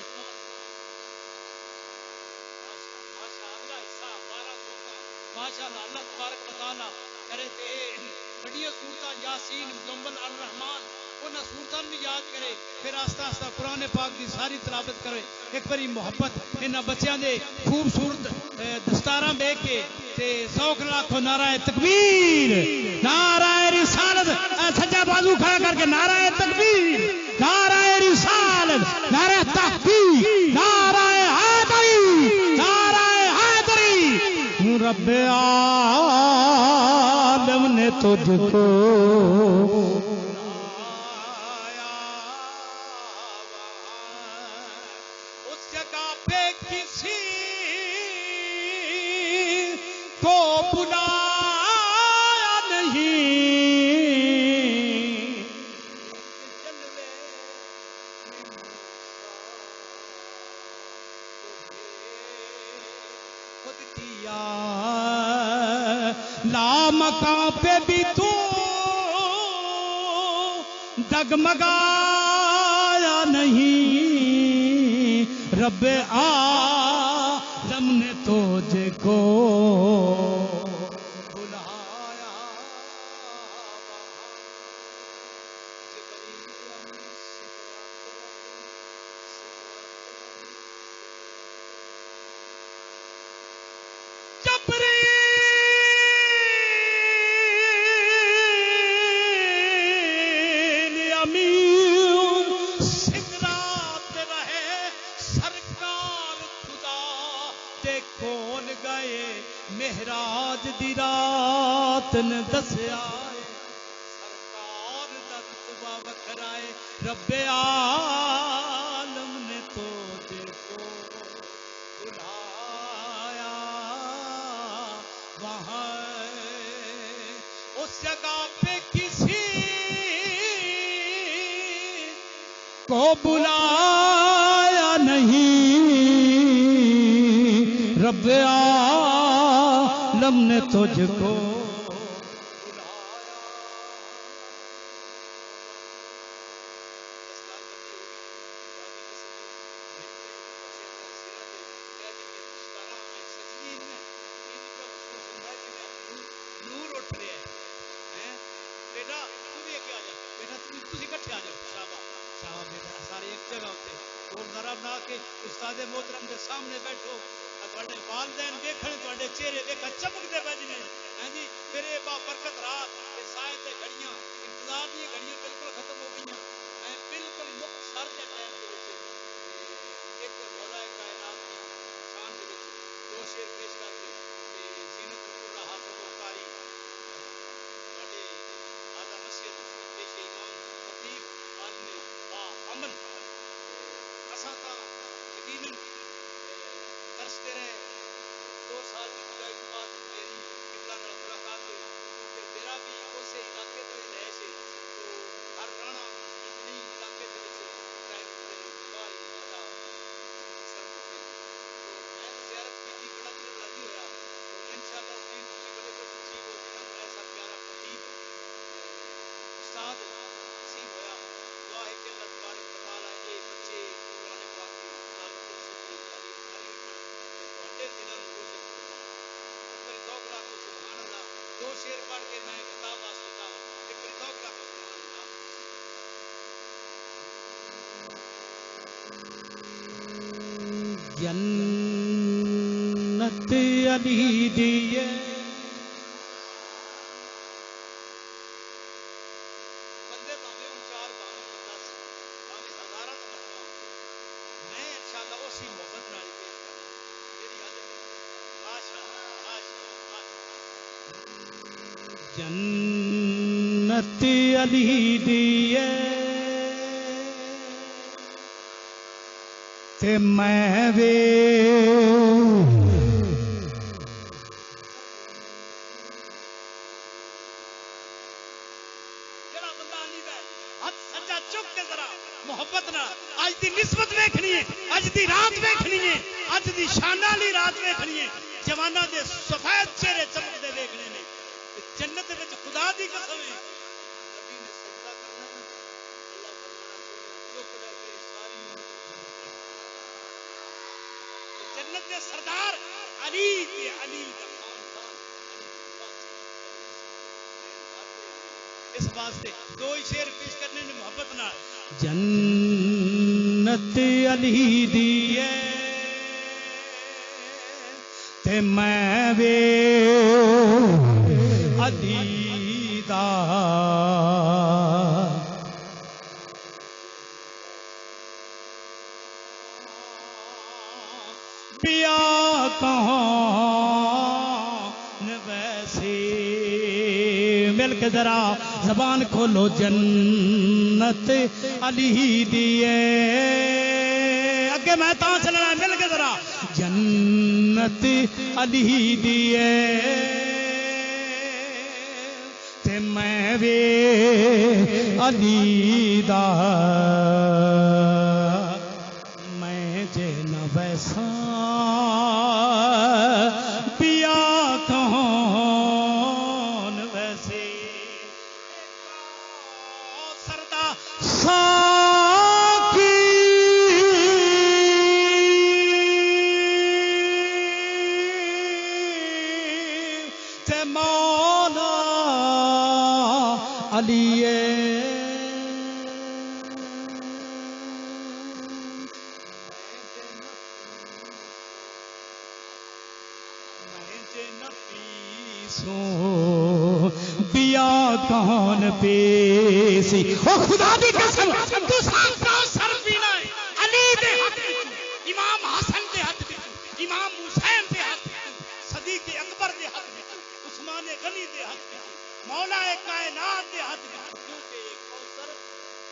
S2: ماشاءاللہ اللہ تبارک و تعالی کرے تے بڑیاں سورتاں یاسین مزمل الرحمن انہاں سورتاں بھی یاد کرے پھر آہستہ آہستہ قرآن پاک دی ساری تلاوت کرے ایک باری محبت انہاں بچیاں دے خوبصورت دستاراں بے کے تے سوکھ لاکھوں نعرہ تکبیر نعرہ رسالت سجا بازو کھڑا کر کے نعرہ تکبیر نعرہ رسالت نعرہ تحقیق نعرہ حیدری نعرہ حیدری رب عالم نے تجھ کو اس جگہ پہ کسی کو بلایا نہیں خود کیا لامکان پہ بھی تو ڈگمگایا نہیں رب عالم نے تجھ کو بلایا مہراج دی رات نے دسیا سرکار دا رتبہ وکھرائے رب عالم نے تجھ کو بلایا وہاں اس جگہ پہ کسی کو بلایا نہیں رب عالم نے تجھ کو نور اٹھ رہا ہے بیٹا تو بھی اگے آ جا بیٹا تھی کٹھے آ جاؤ شاباش بیٹا سارے ایک جگہ ہوتے اور ذرا بنا کے استاد محترم کے سامنے بیٹھو تھوڑے والدین دیکھنے تھوڑے چہرے دیکھا چمکتے پہ جنے ہاں جی میرے با برکت رات سائے تے گھڑیاں انتظار دی گھڑیاں بالکل ختم ہو گئی میں بالکل مختصر کے ٹائم دے وچ ایک مولا کائنات دی شان دے وچ دو شعر پیش کر کے زینت اللہ حافظ القاری بڑے آدھا مسجد پیش امام خطیب عالم با امن اساں تا یقیناً ترستے رہے 2 سال کی گزاری کے بعد میری قبلہ نال ملاقات ہوئی کہ میرا بھی اسی علاقے تو رہے سے تو ہر رانا اتنی علاقے کے وچ ٹائم بیمار ہوتا سر ہوتے تو میں زیارت کی بڑا دل راضی ہویا تو انشاءاللہ دین کی بڑے کو نصیب ہو جنا بڑا ایسا پیارا خطیب استاد نصیب ہویا دعا ہے کہ اللہ تبارک و تعالی یہ بچے قرآن پاک کی تلاوت و سنت تعلیم دلوں روشن پر ذوق رکھو سبحان اللہ 2 شعر پڑھ کے میں کتاب واسطے ایک پر ذوق رکھو سبحان اللہ
S3: علی دیے
S2: بندے پاوے ہوں 4 پاوے 10 پاوے ہزاراں تو بڑھنا میں انشاءاللہ اسی محبت نال ہی پیش کرنا جیڑی اج ماشاءاللہ
S3: جنت علی دیے تے میں وے
S2: جڑا بندہ علی دا ہاتھ سجا چک کے ذرا محبت نال اج دی نسبت ویکھنی ہے اج دی رات ویکھنی ہے اج دی شان والی رات ویکھنی ہے جواناں دے سفید چہرے چمکدے ویکھنے نے جنت دے وچ خدا دی قسم ہے نبی نے سجدہ کرنا نا اللہ فرمانا چپ رہ کے ساری امت جنت دے سردار علی تے علی دا خاندان اس واسطے دو ہی شعر پیش کرنے نے محبت نال
S3: جنت علی دیے تے میں وے علی دا پیا کون ویسے مل کے ذرا زبان کھولو جنت علی دیے اگے میں تا چلنا مل کے ذرا جنت علی دیے تے میں وے علی دا میں جے نہ ویسا پیا کون ویسے
S2: سردا
S3: ساکی تے مولا علی بیا کون پیسی او خدا دی قسم
S2: تو سانتا سر پینا ہے علی دے ہاتھ وچ امام حسن دے ہاتھ وچ امام حسین دے ہاتھ وچ صدیق اکبر دے ہاتھ وچ عثمان غنی دے ہاتھ وچ مولا کائنات دے ہاتھ وچ کیونکہ ایک کوثر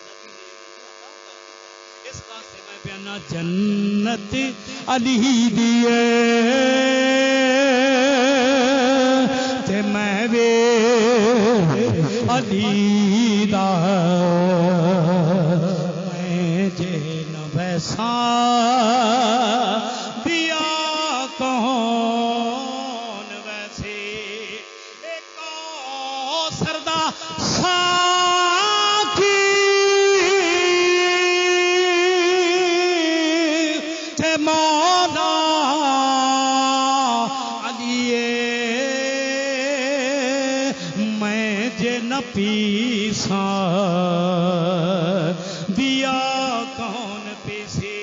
S2: نبی نے عطا کر دیا اس واسطے میں بیان
S3: جنت علی دیے تے میں وے علی دا میں جے نہ ویسا بیا کون ویسے
S2: ایک سردا
S3: ساکی تے مولا علی میں جے نہ پیسا بیا کون پیسے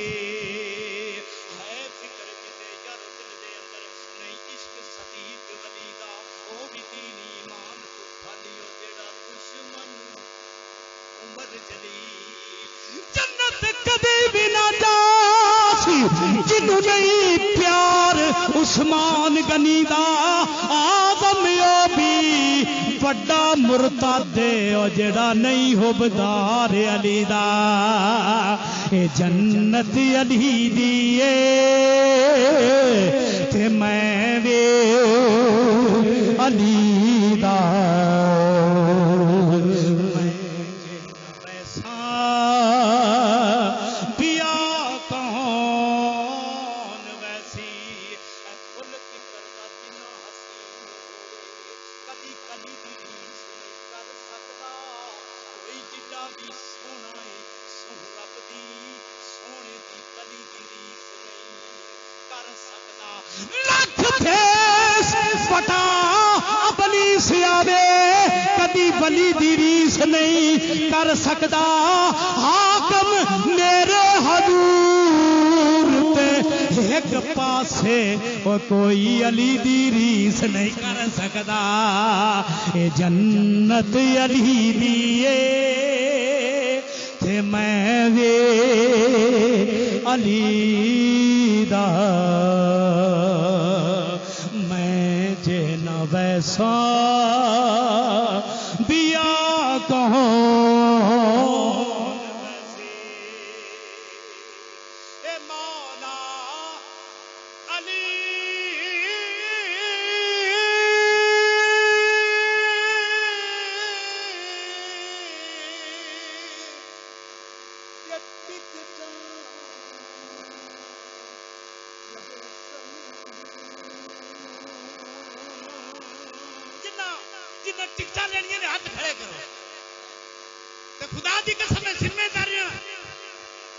S2: ہے فکر کتے یار دل دے اندر نہیں عشق صدیق ولی دا او بھی دین ایمان تو کھالیو جیڑا دشمن عمر جلیل
S3: جنت کدی بھی نہ جاسی جنوں نہیں پیار عثمان غنی دا آدم او بھی بڑا مرتد او جڑا نہیں حبدار علی دا اے جنت علی دیے تے میں وے علی دا پیا کون ویسی
S2: کل کی کردا جنا حسین کدی کدی دی ریس نہیں کر سکدا کوئی جڈا بھی سونا ہے سو رب دی سونے دی کدی دی ریس نہیں کر سکدا
S3: لکھ پھیس پٹا اپنی سیاوے کدی ولی دی ریس نہیں کر سکدا حاکم میرے حضور تے ایک پاس واسے وہ کوئی علی دی ریس نہیں کر سکدا اے جنت علی دی تے میں وے علی دا میں جے نہ ویسا بیا کہوں
S2: ٹکٹاں لینیاں نے ہاتھ کھڑے کرو تے خدا دی قسم ذمہ داریاں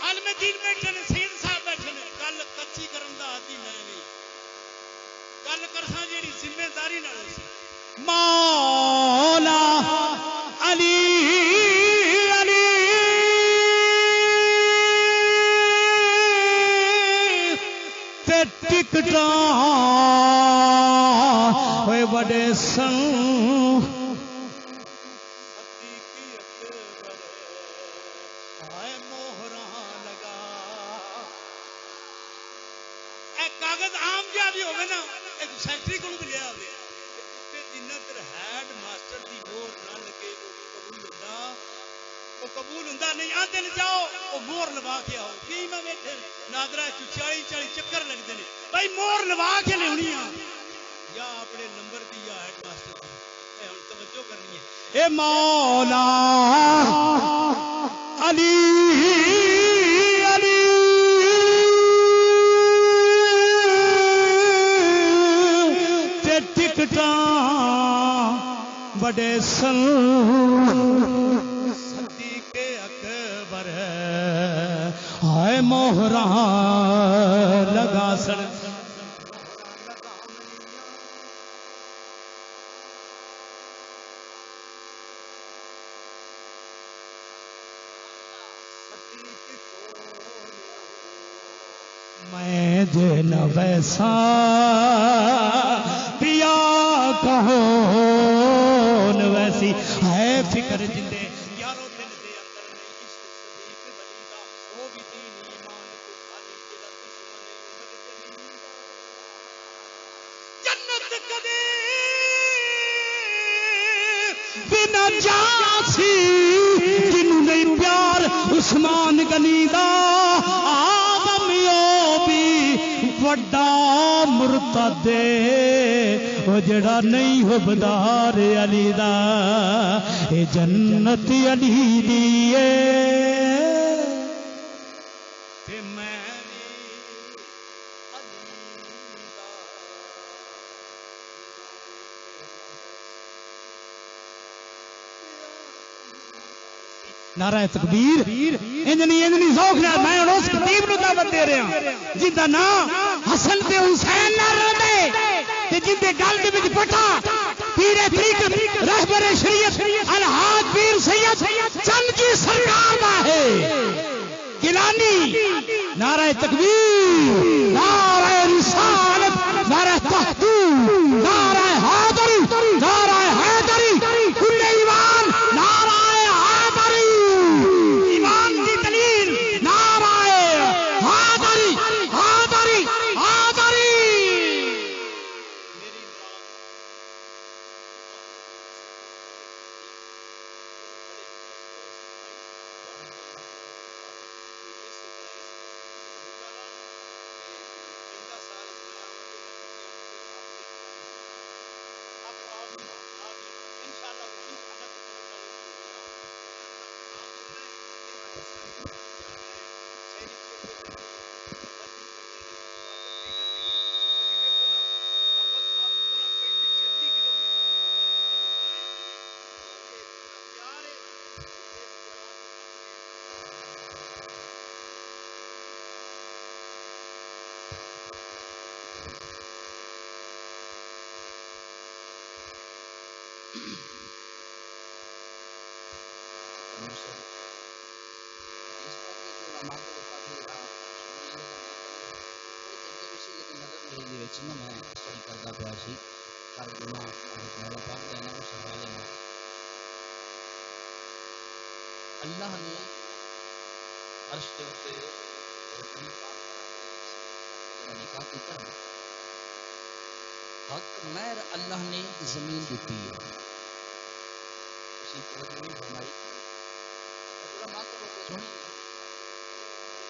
S2: عالم دین بیٹھے نے سید صاحب بیٹھے نے گل کچی کرن دا عادی میں نہیں گل کرساں جیڑی ذمہ داری نال ہو سی
S3: مولا علی علی تے ٹکٹاں ہوئے بڑے سن
S2: کاغذ عام جہاں بھی ہوگا نا ایک سیکٹری کو بھی لیا ہوئے جنہ تر ہیڈ ماسٹر دی مور نہ لگے وہ قبول ہوں نہیں آتے نے جاؤ وہ مور لوا کے آؤ کہ میں بیٹھے نادرا 40 چکر لگتے ہیں بھائی مور لوا کے لونی یا اپنے نمبر دی یا ہیڈ ماسٹر دی ہوں توجہ کرنی ہے
S3: اے مولا علی علی تے ٹکٹاں بڑے سن صدیق اکبر ہائے موہراں لگا سن میں جن ویسا پیا کہون ویسی ہے فکر جندے
S2: یارو دل دے اندر نہیں عشق صدیق ولی دا وہ بھی دین ایمان کو خالی جڑا دشمن جنت کدے
S3: بنا جاسی جنوں نہیں پیار عثمان غنی دا وڈا مرتد وہ جڑا نہیں ہو بدار علی دا اے جنت علی دی تے میں نعرہ تکبیر انجنی ذوق نال میں اس خطیب نو دعوت دے رہا جندا نام حسن تے حسین نال رہندے تے جندے گل دے وچ پٹھا پیر طریقت رہبر شریعت الحاج پیر سید چند کی سرکار دا ہے گیلانی نعرہ تکبیر نعرہ رسالت نعرہ تحقیق نعرہ حیدری نعرہ حیدری کل ایمان نعرہ
S4: وچ نا میں اسٹڈی کردا پیا سی ترجمہ حضرت مولا پاک دا نا اس حوالے نال اللہ نے عرش دے اوپر رسول پاک دا نکاح کیتا ہے حق مہر اللہ نے زمین دیتی ہے اسی توجہ نہیں فرمائی علماء تو لوگ سنی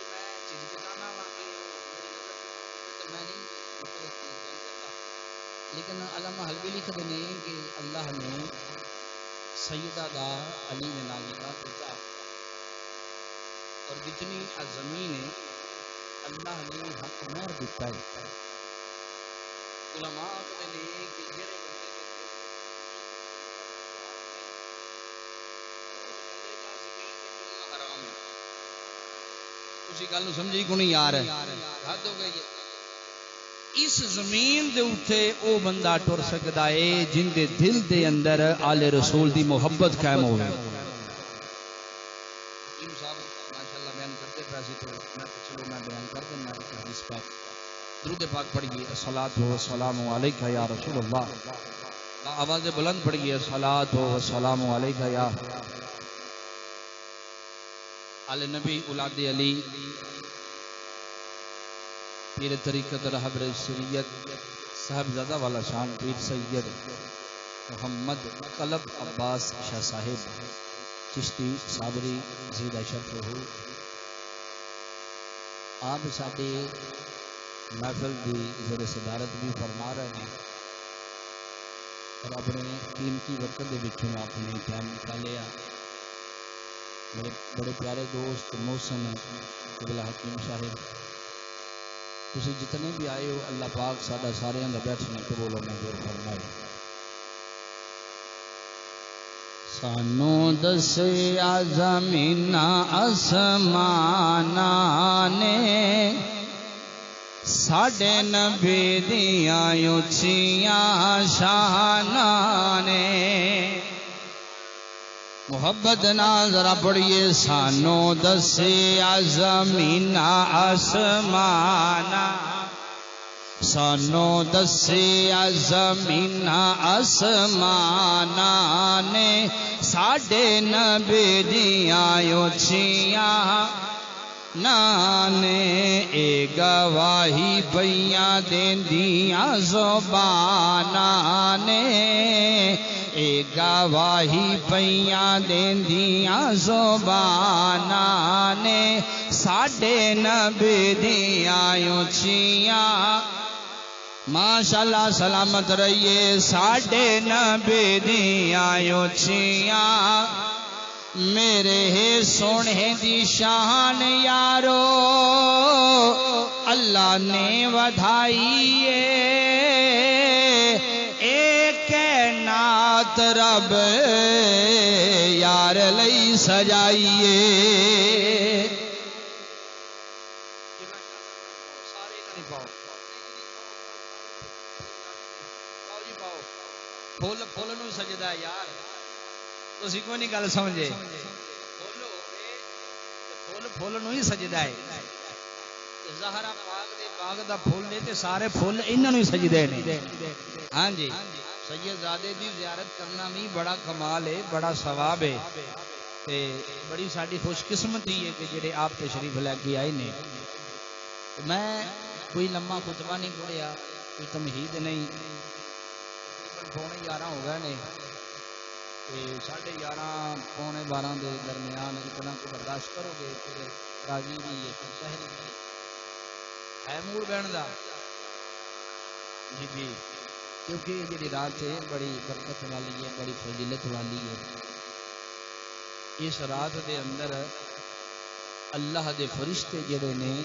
S4: میں چیز بتانا وا کہ میری نظر تو میں نہیں مطلب کرتا لیکن علامہ حلوی لکھتے ہیں کہ اللہ نے سیدہ دا علی نے نال نکاح کیتا اور جتنی زمین ہے اللہ نے حق مہر دیتا ہے علماء کہتے ہیں کہ جڑے بندے دے حرام ہے اسی گل نو سمجھی کو نہیں یار حد ہو گئی ہے اس زمین دے اوتے او بندہ ٹر سکدا ہے جن دے دل دے اندر آل رسول دی محبت قائم ہوے حکیم صاحب ماشاءاللہ بیان کرتے پیسے تو میں چلو میں بیان کر دینا حدیث پاک درود پاک پڑھیے الصلاۃ والسلام علیک یا رسول اللہ آواز بلند پڑھیے الصلاۃ والسلام علیک یا آل نبی اولاد علی پیر طریقت رہبر شریعت صاحبزادہ والا شان پیر سید محمد قلب عباس شاہ صاحب چشتی صابری زیدہ شرف ہو آپ ساڈے محفل کی زیر صدارت بھی فرما رہے ہیں اور اپنے قیمتی وقت کے بچوں آپ نے ٹائم نکالیا میرے بڑے پیارے دوست محسن قبلہ حکیم صاحب تسی جتنے بھی آئے ہو اللہ پاک ساڈا سارے دا بیٹھنا قبول و منظور فرمائے سانو دسیا زمین آسماناں نے ساڈے نبی دیاں اچھیاں شاناں نے محبت نال ذرا پڑھیے سانو دسیا زمین آسمان سانو دسیا زمین آسمان نے ساڈے نبی دیاں اچھیاں نانے اے گواہی پیاں دیندیاں زباناں نے اے گواہی پیاں دیندیاں زباناں نے ساڈے نبی دیاں اچھیاں ماشاءاللہ سلامت رہیے ساڈے نبی دیاں اچھیاں میرے سونے دی شان یارو اللہ نے ودھائیے ایک نات رب یار لئی سجائیے پھول نو سجدہ یار تسی کوئی نہیں گل سمجھے پھول نو ہی سجدہ ہے زہرا پاک دے باغ دا پھول دے تے سارے پھول انہاں نو ہی سجدے نے ہاں جی سید زادے دی زیارت کرنا بھی بڑا کمال ہے بڑا ثواب ہے تے بڑی ساڈی خوش قسمتی ہے کہ جڑے آپ تشریف لے کے آئے نے میں کوئی لمحہ خطبہ نہیں پڑھیا کوئی تمہید نہیں پونے 11 ہو گئے نے 11:30 پونے 12 دے درمیان اتنا کو برداشت کرو گے پھر راضی بھی ہے شہر ہے موڑ بہن دا جی جی کیونکہ یہ جی رات ہے بڑی برکت والی ہے بڑی فضیلت والی ہے اس رات دے اندر اللہ دے فرشتے جڑے نے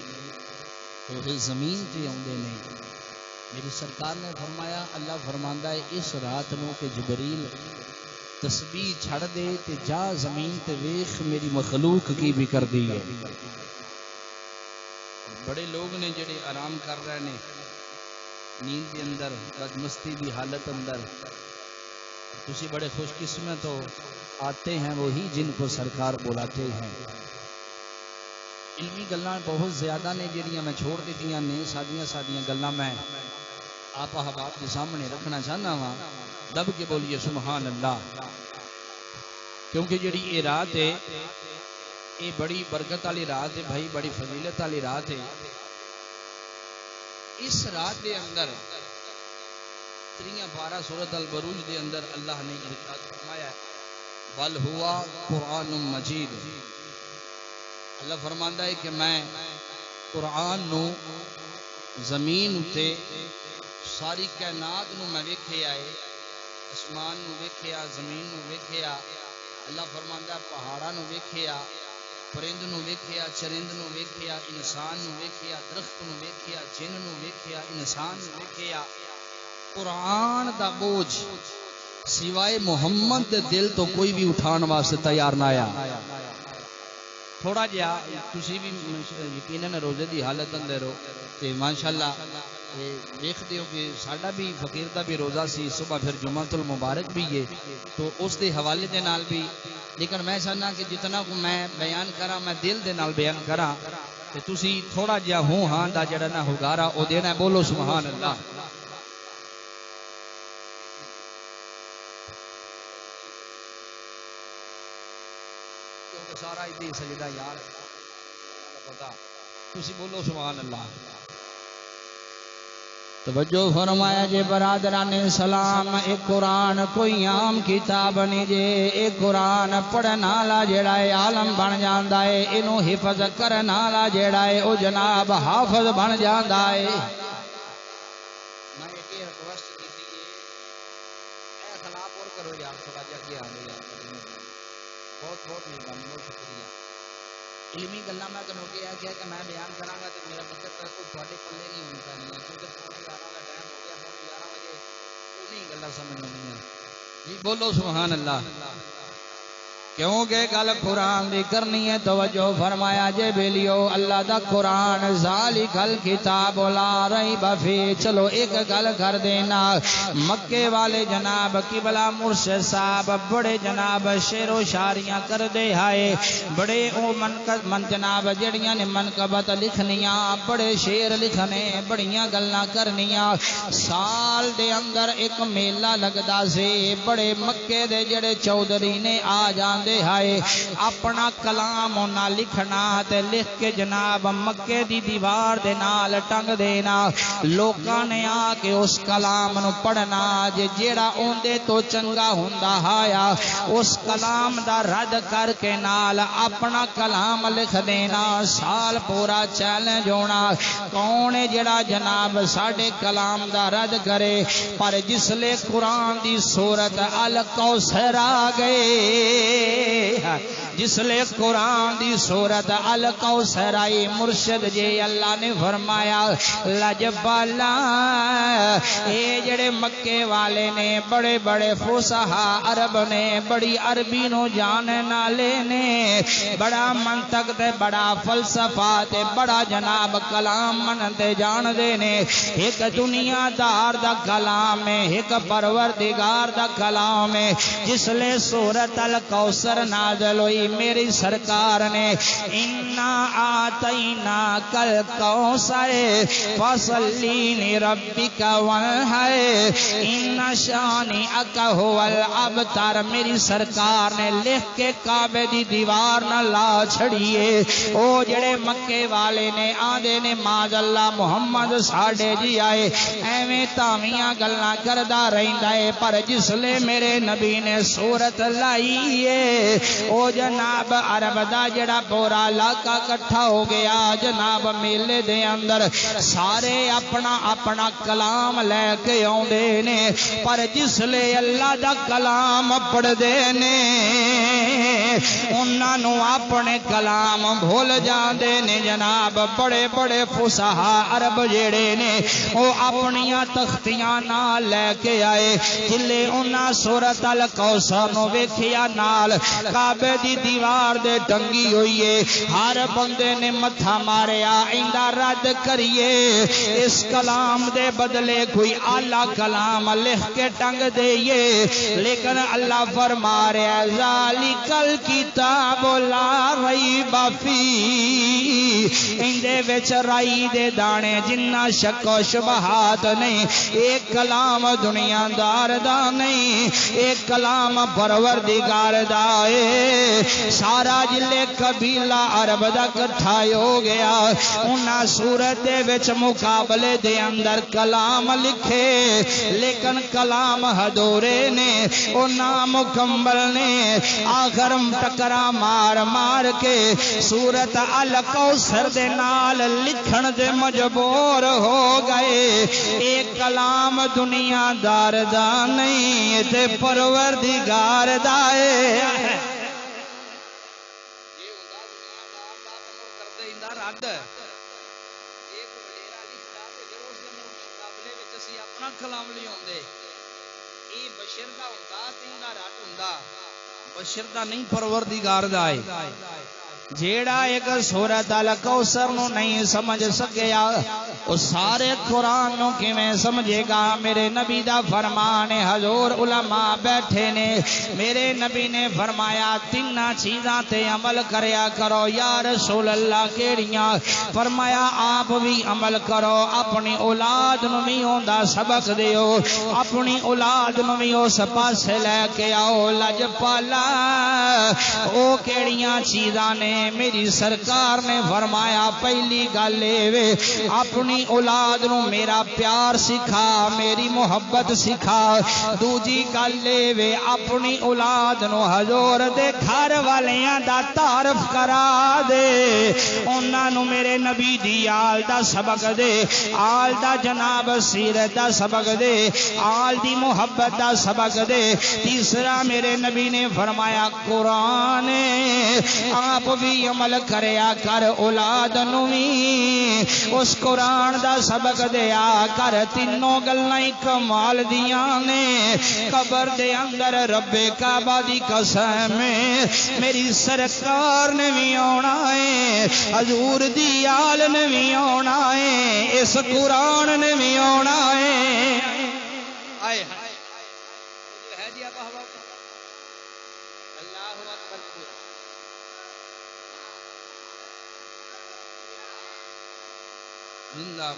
S4: وہ زمین تے آندے نے میری سرکار نے فرمایا اللہ فرماندا ہے اس رات نو کہ جبریل تسبیح چھڑ دے تے جا زمین تے ویخ میری مخلوق کی بھی کر دی ہے بڑے لوگ نے جڑے آرام کر رہے نے نیند کے اندر بدمستی دی حالت اندر تسی بڑے خوش قسمت ہو آتے ہیں وہی جن کو سرکار بلاتے ہیں علمی گلاں بہت زیادہ نے جڑیاں میں چھوڑ دیتیاں نے سادیاں گلاں میں آپ احباب کے سامنے رکھنا چاہنا وا، دب کے بولیے سبحان اللہ، کیونکہ جڑی یہ رات ہے یہ بڑی برکت والی رات ہے بھائی، بڑی فضیلت والی رات ہے۔ اس رات دے اندر 12 سورۃ البروج دے اندر اللہ نے ارشاد فرمایا ہے بل ہوا قرآن مجید، اللہ فرماندا ہے کہ میں قرآن نو زمین تے ساری کائنات نو میں ویکھیا ہے، آسمان نو ویکھیا، زمین نو ویکھیا، اللہ فرماندا ہے پہاڑاں نو ویکھیا، پرند نو ویکھیا، چرند نو ویکھیا، انسان نو ویکھیا، درخت نو ویکھیا، جن نو ویکھیا، انسان نو ویکھیا۔ قرآن دا بوجھ سوائے محمد دے دل تو کوئی بھی اٹھان واسطے تیار نہ آیا۔ تھوڑا جہا تسی بھی یقیناً روزے دی حالت اندر ہو تے ماشاءاللہ دیکھتے ہو کہ ساڈا بھی فقیر دا بھی روزہ سی، صبح پھر جمعۃ المبارک بھی ہے تو اس دے حوالے دے نال بھی، لیکن میں چاہنا کہ جتنا کو میں بیان کرا میں دل دے نال بیان کرا تے تسی تھوڑا جہا ہوں ہاں دا جڑا نا ہگارا او دینا، بولو سبحان اللہ۔ سارا ادھی سجدہ یار پتا، تسی بولو سبحان اللہ۔ توجہ فرمایا جے برادران سلام، اے قرآن کوئی عام کتاب نہیں جے، اے قرآن پڑھن والا جیڑا ہے عالم بن جاندا ہے، اینو حفظ کرن والا جیڑا ہے او جناب حافظ بن جاندا ہے۔ میں ایک ریکویسٹ کیتی ہے، اے خلاف اور کرو یار، تھوڑا جا کے آ جاؤ یار، بہت بہت مہربانی، بہت شکریہ۔ علمی گلاں میں تنوں کہا کہ میں بیان کراں گا تے میرا مطلب کوئی تھوڑے پلے نہیں ہونی چاہیے، کیونکہ 11:15 کا ٹائم ہو گیا، 11 بجے انہیں گلاں سمجھ آنی ہیں جی، بولو سبحان اللہ۔ کیونکہ گل قرآن دی کرنی ہے، توجہ فرمایا جے بیلیو اللہ دا قرآن ذالک الکتاب لا ریب فیہ۔ چلو ایک گل کر دینا، مکے والے جناب قبلہ مرشد صاحب بڑے جناب شعر و شاعریاں کر دے ہائے، بڑے او من جناب جڑیاں نے منقبت لکھنیاں، بڑے شعر لکھنے، بڑیاں گلاں کرنیاں۔ سال دے اندر ایک میلہ لگدا سی، بڑے مکے دے جڑے چودھری نے آ جاندے ہائے، اپنا کلام انہاں لکھنا تے لکھ کے جناب مکے دی دیوار دے نال ٹنگ دینا، لوکاں نے آ کے اس کلام نو پڑھنا، جیڑا اوندے تو چنگا ہوندا ہایا اس کلام دا رد کر کے نال اپنا کلام لکھ دینا۔ سال پورا چیلنج ہونا، کون ہے جیڑا جناب ساڈے کلام دا رد کرے؟ پر جسلے قرآن دی سورت الکوثر آ گئے، جسلے قرآن دی سورت الکوثر آئی، مرشد جی اللہ نے فرمایا لجبالا، اے جڑے مکے والے نے بڑے بڑے فصحا عرب نے، بڑی عربی نو جاننے والے نے، بڑا منطق تے بڑا فلسفہ تے بڑا جناب کلام منتے جان دے نے، ایک دنیا دار دا کلام ہے، ایک پروردگار دا کلام ہے۔ جسلے سورت الکوثر نازل ہوئی، میری سرکار نے انا آتینا کل کوثر فصلی لربک وانحر ان شانئک هو الابتر، میری سرکار نے لکھ کے کعبے دی دیوار نہ لا چھڑیے۔ او جڑے مکے والے نے آدھے نے ماذ اللہ محمد ساڈے جی آئے، ایویں تاویاں گلاں کردا رہندا ہے، پر جسلے میرے نبی نے سورت لائی ہے، او جناب عرب دا جڑا پورا علاقہ کٹھا ہو گیا، جناب میلے دے اندر سارے اپنا اپنا کلام لے کے آوندے نے، پر جسلے اللہ دا کلام پڑھ دے نے انہاں نو اپنے کلام بھول جاندے نے۔ جناب بڑے بڑے فصحا عرب جڑے نے او اپنیاں تختیاں نال لے کے آئے، جلے انہاں سورت الکوثر نو ویکھیا نال کعبے دی دیوار دے ٹنگی ہوئی ہے، ہر بندے نے متھا ماریا ایندا رد کریے، اس کلام دے بدلے کوئی اعلی کلام لکھ کے ٹنگ دئیے، لیکن اللہ فرما رہا ہے ذالک
S3: کتاب لا ریب فی اندے وچ رائی دے دانے جنہ شک و شبہات نہیں ایک کلام دنیا دار دا نہیں ایک کلام پروردگار دا اے سارا جلے قبیلہ عرب دا کٹھا ہو گیا انہاں صورت دے وچ مقابلے دے اندر کلام لکھے لیکن کلام ہدورے نے او نامکمل نے آخر ٹکرا مار مار کے سورت الکوثر دے نال لکھن دے مجبور ہو گئے ایک کلام دنیا دار دا نہیں تے پروردگار دا ہے
S4: کلام لی ہوندے اے بشر دا ہوندا تین دا رات ہوندا بشر دا نہیں پروردگار دا ہے جیڑا ایک سورت الکوثر نو نہیں سمجھ سکیا او سارے قرآن نو کیویں سمجھے گا میرے نبی دا فرمان حضور علماء بیٹھے نے میرے نبی نے فرمایا تین چیزاں تے عمل کریا کرو یا رسول اللہ کیڑیاں فرمایا آپ بھی عمل کرو اپنی اولاد نو بھی ہوندا سبق دیو اپنی اولاد نو بھی اس پاسے لے کے آؤ لج پالا او کیڑیاں چیزاں نے میری سرکار نے فرمایا پہلی گل اے اپنی اولاد نو میرا پیار سکھا میری محبت سکھا دوجی گل اے اپنی اولاد نو حضور دے گھر والیاں دا تعارف کرا دے انہاں نو میرے نبی دی آل دا سبق دے آل دا جناب سیرت دا سبق دے آل دی محبت دا سبق دے تیسرا میرے نبی نے فرمایا قرآن آپ بھی عمل کریا کر اولاد نو بھی اس قرآن دا سبق دیا کر تینوں گلاں کمال دیاں نے قبر دے اندر رب کعبہ دی قسم میری سرکار نے بھی آنا ہے حضور دی آل نے بھی آنا ہے اس قرآن نے بھی آنا ہے
S2: آئے ہے جی ابا ہوا اللہ اکبر
S4: زندہ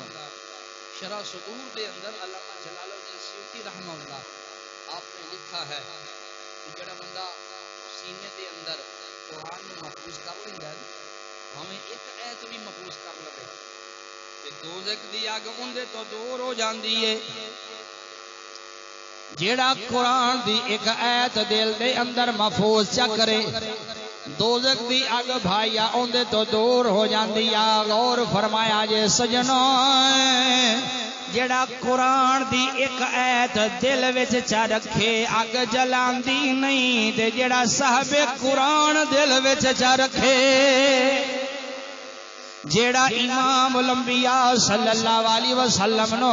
S4: شرح صدور دے اندر علامہ جلال الدین سیوطی رحمہ اللہ آپ نے لکھا ہے کہ جڑا بندہ سینے دے اندر قرآن میں محفوظ کر لیندا ہے ہمیں ایک ایت بھی محفوظ کر لے کہ دوزخ دی اگ اندے تو دور ہو جاندی ہے
S3: جیڑا قرآن دی ایک ایت دل دے اندر محفوظ چا کرے دوزخ دی اگ بھائیا اوندے تو دور ہو جاندی آ غور فرمایا جے سجنو جیڑا قرآن دی ایک ایت دل وچ چا رکھے اگ جلاندی نہیں تے جیڑا صاحب قرآن دل وچ چا رکھے جیڑا امام الانبیاء صلی اللہ علیہ وسلم نو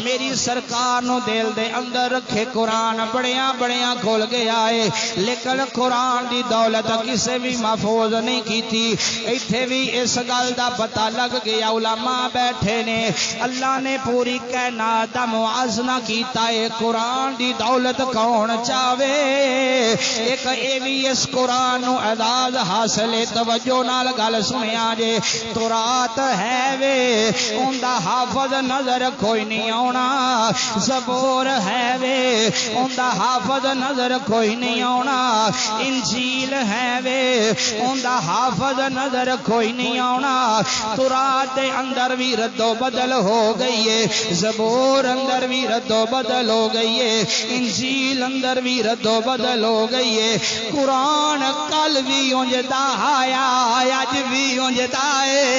S3: میری سرکار نو دل دے اندر رکھے قرآن بڑیاں بڑیاں کھول گیا ہے لیکن قرآن دی دولت کسے بھی محفوظ نہیں کیتی ایتھے بھی اس گل دا پتہ لگ گیا علماء بیٹھے نے اللہ نے پوری کائنات دا موازنہ کیتا ہے قرآن دی دولت کون چاہے ایک اے بھی اس قرآن نو اعزاز حاصل توجہ نال گل سنیا جے رات ہے وے اوندا حافظ نظر کوئی نہیں آنا زبور ہے وے اوندا حافظ نظر کوئی نہیں آنا انجیل ہے وے اوندا حافظ نظر کوئی نہیں آنا تورات دے اندر بھی رد و بدل ہو گئی ہے زبور اندر بھی رد و بدل ہو گئی ہے انجیل اندر بھی رد و بدل ہو گئی ہے قرآن کل بھی اونجدا آیا اج بھی اونجدا ہے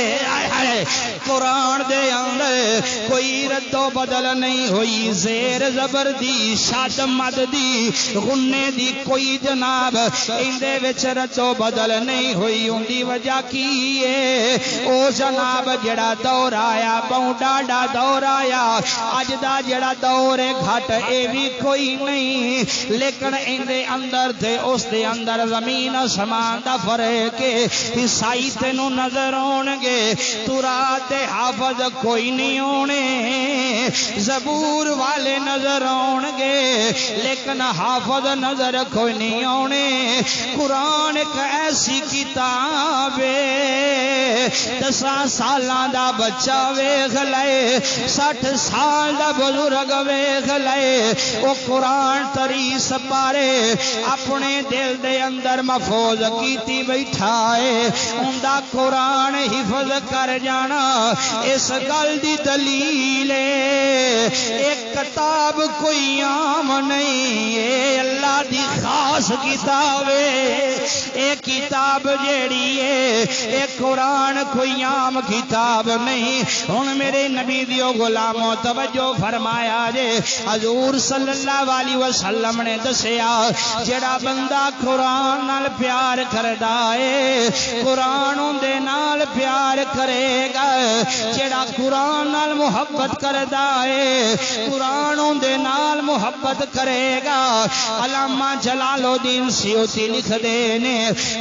S3: قرآن دے اندر کوئی رد و بدل نہیں ہوئی زیر زبر دی شد مد دی غنے دی کوئی جناب اندے وچ رد و بدل نہیں ہوئی ان دی وجہ کی ہے او جناب جڑا دور آیا بہوں ڈاڈا دور آیا اج دا جڑا دور گھٹ اے بھی کوئی نہیں لیکن اندے اندر تے اس دے اندر زمین آسمان دا فرق ہے عیسائی تینوں نظر آن گے گے تورات دے حافظ کوئی نہیں ہونے زبور والے نظر آن گے لیکن حافظ نظر کوئی نہیں آنے قرآن ایک ایسی کتاب ہے 10 سالاں دا بچہ ویکھ لے 60 سال دا بزرگ ویکھ لے وہ قرآن تری سپارے اپنے دل دے اندر محفوظ کیتی بیٹھا ہے اوندا قرآن حفظ کر جانا اس گل دی دلیل ہے ایک کتاب کوئی عام نہیں ہے اللہ دی خاص کتاب ہے ایک کتاب جیڑی ہے ایک قرآن کوئی عام کتاب نہیں ہن میرے نبی دیو غلاموں توجہ فرمایا جے حضور صلی اللہ علیہ وسلم نے دسیا جڑا بندہ قرآن نال پیار کردا ہے قرآن دے نال پیار کرے گا جڑا قرآن نال محبت کردا ہے قرآن دے نال محبت کرے گا علامہ جلال الدین سیوطی لکھ دے نے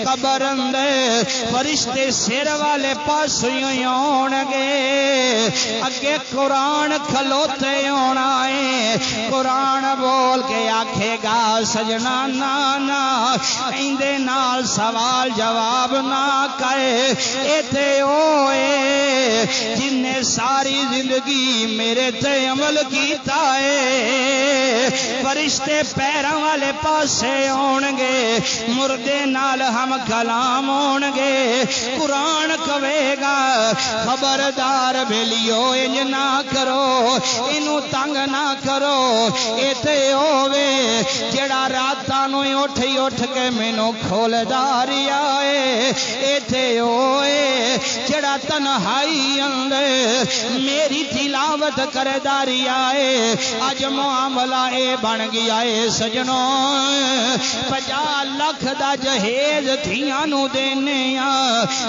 S3: قبر اندر فرشتے سر والے پاسوں آن گے اگے قرآن کھلوتے ہونا ہے قرآن بول کے آکھے گا سجنا نانا ایندے نال سوال جواب نہ کرے ایتھے ہوئے جن نے ساری زندگی میرے تے عمل کیتا ہے فرشتے پیراں والے پاسے ہون گے مردے نال ہم کلام ہون گے قرآن کہے گا خبردار بیلیو انج نہ کرو اینو تنگ نہ کرو ایتھے ہووے جڑا راتاں نو اٹھ کے مینوں کھولدا رہیا ہے ایتھے ہوئے جڑا تنہائی اندر میری تلاوت کردا رہیا ہے اج معاملہ اے بن گیا ہے سجنوں 50 لاکھ دا جہیز دھیاں نو دینے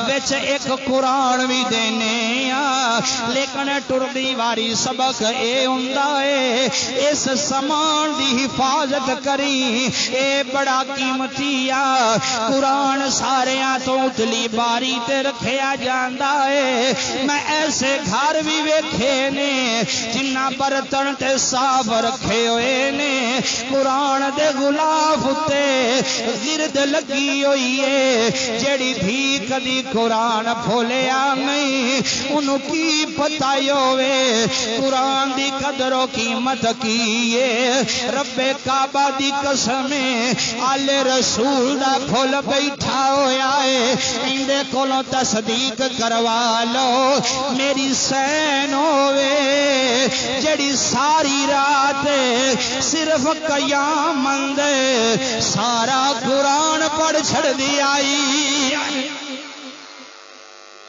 S3: وچ ایک قرآن بھی دینے لیکن ٹردی واری سبق اے ہوندا ہے اس سامان دی حفاظت کری اے بڑا قیمتی قرآن ساریاں تو اتلی باری تے رکھیا جاندا ہے میں ایسے گھر بھی ویکھے نے جنہ برتن تے صاف رکھے ہوئے نے قرآن دے غلاف تے گرد لگی ہوئی ہے جیڑی بھی کدی قرآن پھولیا نہیں انہوں کی پتہ ہوئے قرآن دی قدر و قیمت کی ہے رب کعبہ دی قسم آل رسول دا پھول بیٹھا ہویا ہے اندے کولوں تصدیق کروا لو میری سین ہوئے جڑی ساری رات صرف قیامت سارا قرآن پڑھ چھڑ دی آئی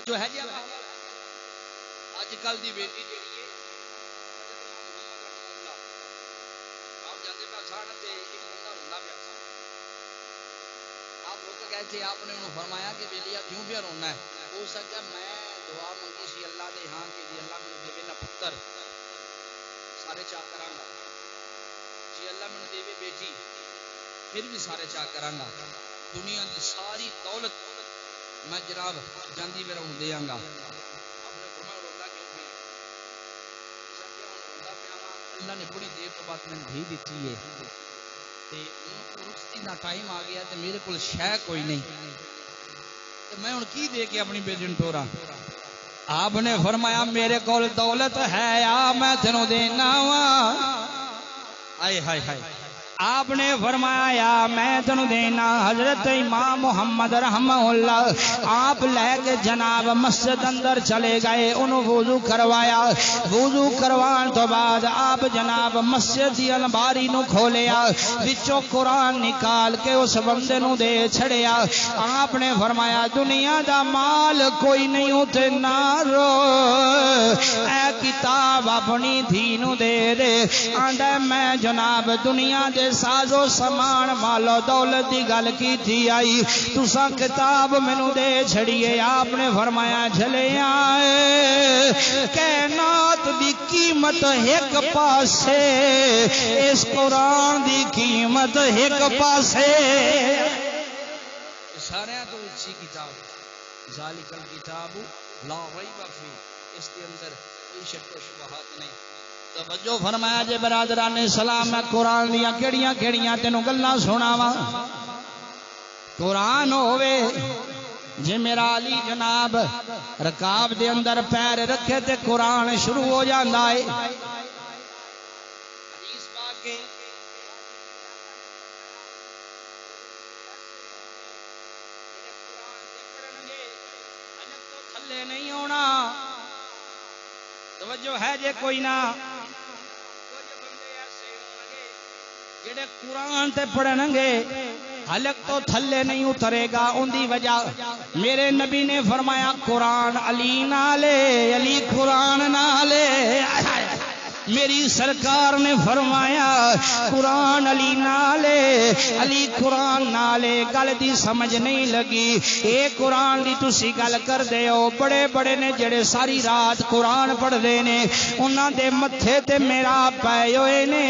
S4: جو ہے جی آج کل دی بیٹی جیڑی ہے آپ جاندے پہ ساڑھ تے ایک بندہ رونا پیا آپ رک گئے تھے آپ نے انہوں فرمایا کہ بیلیا کیوں پیا رونا ہے ہو سکتا میں دعا منگی سی اللہ دے ہاں کہ جی اللہ میں دے نہ پتر سارے چاہ کرانگا جی اللہ میں دے بیٹی پھر بھی سارے چاہ کرانگا دنیا دی ساری دولت میں جناب جاندی میرا ہوں دے آنگا آپ نے فرمایا رونا کیوں بھی اللہ نے بڑی دیر تو بات میں بھی دیتی ہے تے رخصتی دا ٹائم آ گیا تے میرے کول شے کوئی نہیں تے میں ہن کی دے کے اپنی بیٹی نوں ٹورا آپ نے فرمایا میرے کول دولت ہے میں تینوں دینا وا آئے ہائے ہائے آپ نے فرمایا میں تنو دینا حضرت امام محمد رحمہ اللہ آپ لے کے جناب مسجد اندر چلے گئے انہوں وضو کروایا وضو کروان تو بعد آپ جناب مسجد دی الماری نو کھولیا وچوں قرآن نکال کے اس بندے نو دے چھڑیا آپ نے فرمایا دنیا دا مال کوئی نہیں ہوتے نہ رو اے کتاب اپنی دھی نو دے دے آنڈا میں جناب دنیا دے سازو سامان مالو دولت دی گل کی تھی آئی تسا کتاب مینوں دے چھڑیے آپ نے فرمایا چلے آئے کائنات دی قیمت ایک پاسے اس قرآن دی قیمت ایک پاسے سارے تو اچھی کتاب ذالک الکتاب لا ریب فی، اس کے اندر کوئی شک و شبہات نہیں. توجہ فرمایا جے برادران اسلام، میں قرآن دیا کیڑیاں کیڑیاں تینوں گلاں سناواں. قرآن ہووے جے میرا علی جناب رکاب دے اندر پیر رکھے تے قرآن شروع ہو جاندا ہے. حدیث پاک کے قرآن تے پڑھن گے حلق تو تھلے نہیں ہونا. توجہ ہے جے کوئی نہ. کچھ بندے ایسے ہون گے جڑے قرآن تے پڑھن گے حلق تو تھلے نہیں اترے گا. ان دی وجہ میرے نبی نے فرمایا قرآن علی نالے، علی قرآن نالے. میری سرکار نے فرمایا قرآن علی نالے، علی قرآن نالے. گل دی سمجھ نہیں لگی. اے قرآن دی تسی گل کر دے ہو. بڑے بڑے نے جڑے ساری رات قرآن پڑھ دے نے انہاں دے متھے تے میرا پے ہوئے نے.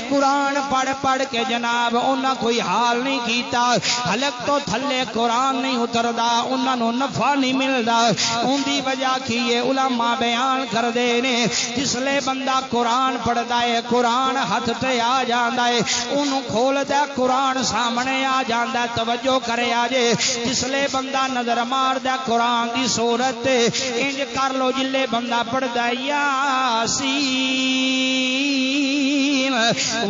S4: قرآن پڑھ پڑھ کے جناب انہاں کوئی حال نہیں کیتا. حلق تو تھلے قرآن نہیں اتردا، انہاں نو نفع نہیں ملدا. ان دی وجہ کی یہ علماء بیان کر دے نے جس لے بندہ قرآن پڑھدا ہے قرآن ہاتھ تے آ جاندا ہے، اونوں کھولدا قرآن سامنے آ جاندا. توجہ کرے آجے جس لے بندہ نظر ماردا قرآن دی صورت تے انج کر لو جلے بندہ پڑھدا یاسین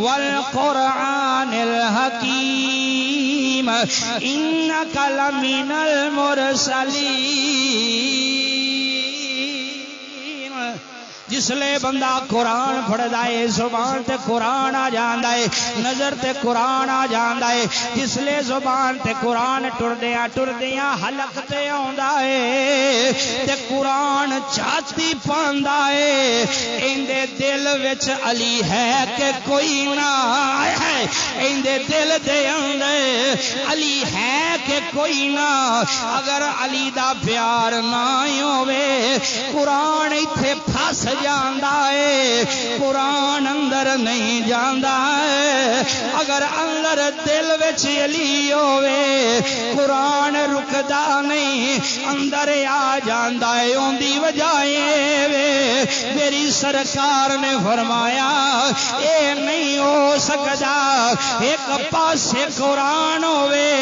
S4: والقرآن الحکیم انک لمن المرسلین. جس لے بندہ قرآن پڑھدا ہے زبان تے قرآن آ جاندا ہے، نظر تے قرآن آ جاندا ہے. جس لے زبان تے قرآن ٹردیاں حلق تے آندا ہے تے قرآن چھاتی پاندا ہے. ایندے دل وچ علی ہے کہ کوئی نہ ہے، ایندے دل دے اندر علی ہے کہ کوئی نہ. اگر علی دا پیار نہ ہوے قرآن ایتھے پھس جاندا ہے، قرآن اندر نہیں جاندا ہے. اگر اندر دل وچ علی ہوے قرآن رکدا نہیں، اندر آ جاندا ہے. اون دی وجہ اے میری سرکار نے فرمایا اے نہیں ہو سکدا ایک پاسے قرآن ہوے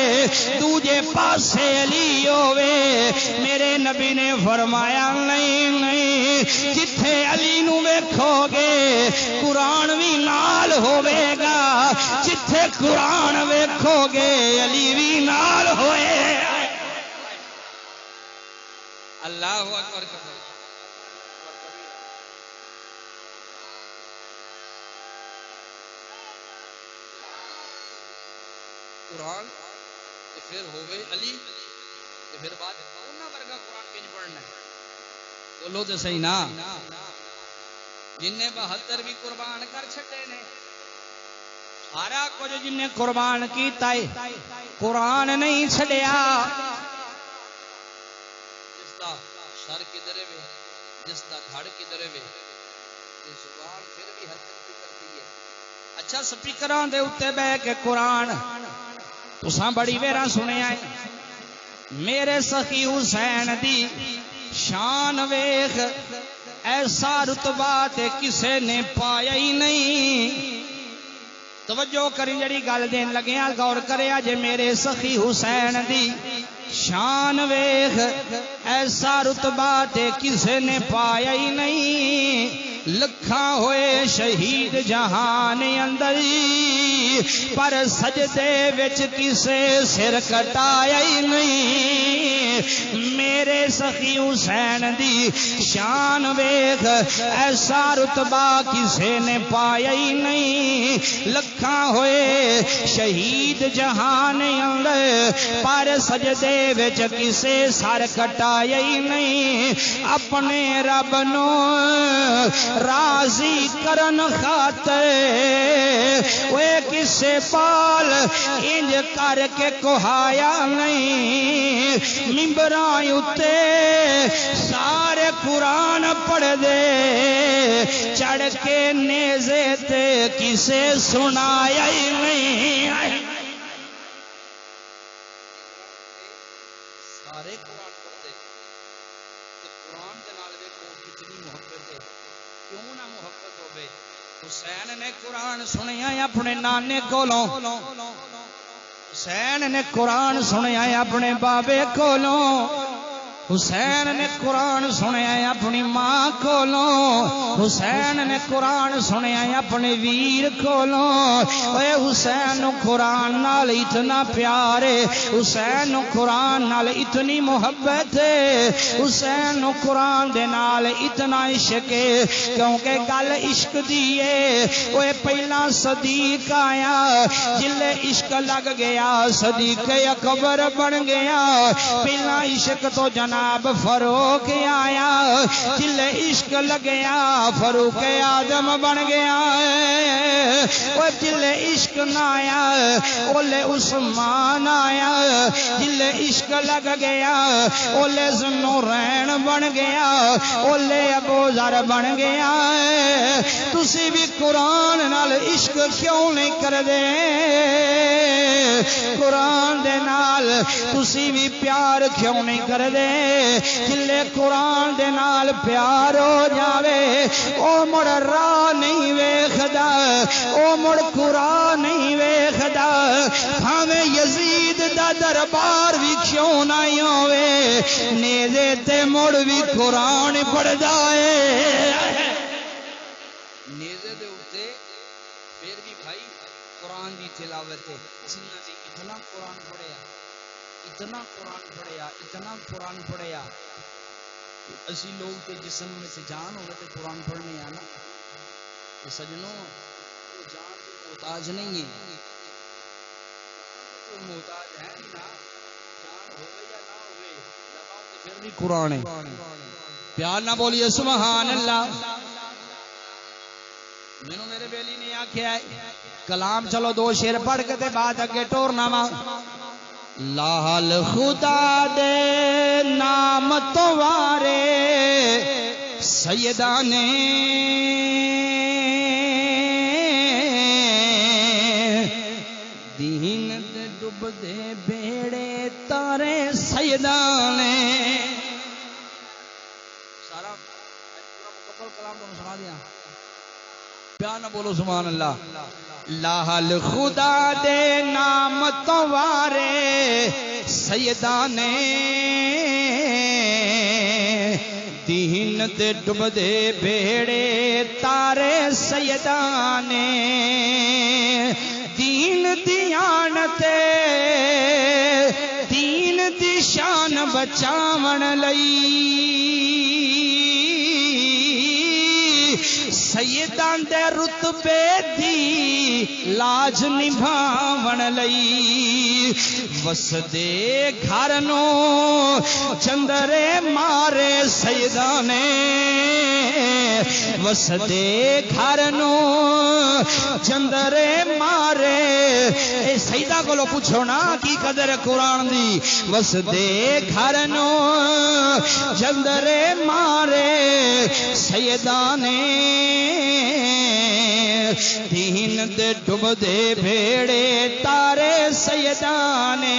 S4: دوجے پاسے علی ہوے. میرے نبی نے فرمایا نہیں نہیں، جتھے علی نو ویکھو گے قرآن بھی نال ہوے گا، جتھے قرآن ویکھو گے علی بھی نال ہوئے. اللہ اکبر. قرآن تے پھر ہوے علی تے پھر بعد انہاں ورگا قرآن کینج پڑھنا ہے. بولو تے صحیح نا. جن نے 72 بھی قربان کر چھٹے نے، سارا کچھ جن نے قربان کیتا ہے قرآن نہیں چھڑیا. جس دا سر کدھر وے، جس دا گھڑ کدھر وے، یہ زبان پھر بھی حرکت بھی کرتی ہے. اچھا سپیکراں دے اوتے بیٹھ کے قرآن تساں بڑی ویرا سنیا ہے. میرے سخی حسین دی شان ویخ، ایسا رتبہ تے کسے نے پایا ہی نہیں. توجہ کری جڑی گل دین لگیاں غور کریا جے میرے سخی حسین دی شان ویخ، ایسا رتبہ تے کسے نے پایا ہی نہیں. لکھاں ہوئے شہید جہان اندر پر سجدے وچ کسے سر کٹایا ہی نہیں. میرے سخی حسین دی شان ویخ، ایسا رتبہ کسے نے پایا ہی نہیں. لکھاں ہوئے شہید جہان اندر پر سجدے وچ کسے سر کٹایا ہی نہیں. اپنے رب نو راضی کرن خاطر وہ کسے پال انج کر کے کہایا نہیں. ممبراں اتے سارے قرآن پڑھ دے، چڑھ کے نیزے تے کسے سنایا ہی نہیں. سارے قرآن پڑھ دے
S3: حسین نے قرآن سنیا اپنے نانے کولوں حسین نے قرآن سنیا اپنے بابے کولوں حسین نے قرآن سنیا اپنی ماں کولوں حسین نے قرآن سنیا اپنے ویر کولوں اے حسین قرآن نال اتنا پیار ہے حسین قرآن نال اتنی محبت ہے حسین قرآن دے نال اتنا عشق ہے کیونکہ گل عشق دی ہے اوے پہلا صدیق آیا جلے عشق لگ گیا صدیق اکبر بن گیا پہلا عشق تو جناب فاروق آیا جلے عشق لگیا فاروق آدم بن گیا وہ جلے عشق نہ آیا اولے عثمان آیا جلے عشق لگ گیا اولے ذوالنورین بن گیا اولے ابو ذر بن گیا تسی بھی قرآن نال عشق کیوں نہیں کر دے قرآن دے نال تسی بھی پیار کیوں نہیں کر دے جلے قرآن دے نال پیار ہو جاوے او مڑ راہ نہیں ویکھدا او مڑ قرآن نہیں ویکھدا بھاویں یزید دا دربار بھی کیوں نہ ہوے نیزے تے مڑ بھی قرآن پڑھدا ہے نیزے دے اوتے پھر بھی بھائی قرآن دی تلاوت ہے جنہاں نے اتنا قرآن پڑھیا اتنا قرآن پڑھیا اسی لوگ کے جسم میں سے جان ہوگا تو قرآن پڑھنے آنا کہ سجنوں وہ جان کی محتاج نہیں ہے تو محتاج ہے ہی نا جان ہوگا یا نہ ہوگے لگاؤ تو پھر بھی قرآن ہے پیار نہ بولیے سبحان اللہ مینوں میرے بیلی نے آکھیا ہے کلام چلو دو شعر پڑھ کے تے بعد اگے ٹورنا وا لال خدا دے نام تو وارے سیدانے دین دے ڈب دے بیڑے تارے سیدانے سارا پورا مکمل کلام تو سنا دیا پیار نہ بولو سبحان اللہ لال خدا دے نام تو وارے سیدانے دین دے ڈب دے بیڑے تارے سیدانے دین دیانتے دین دی شان بچاون لئی سیدان دے رتبے دی لاج نبھاون لئی وسدے گھر نو چندرے مارے سیدانے وسدے گھر نو چندرے مارے اے سیدہ کو لو پوچھو نا کی قدر قرآن دی وسدے گھر نو چندرے مارے سیدانے دین دے ڈب دے بھیڑے تارے سیدانے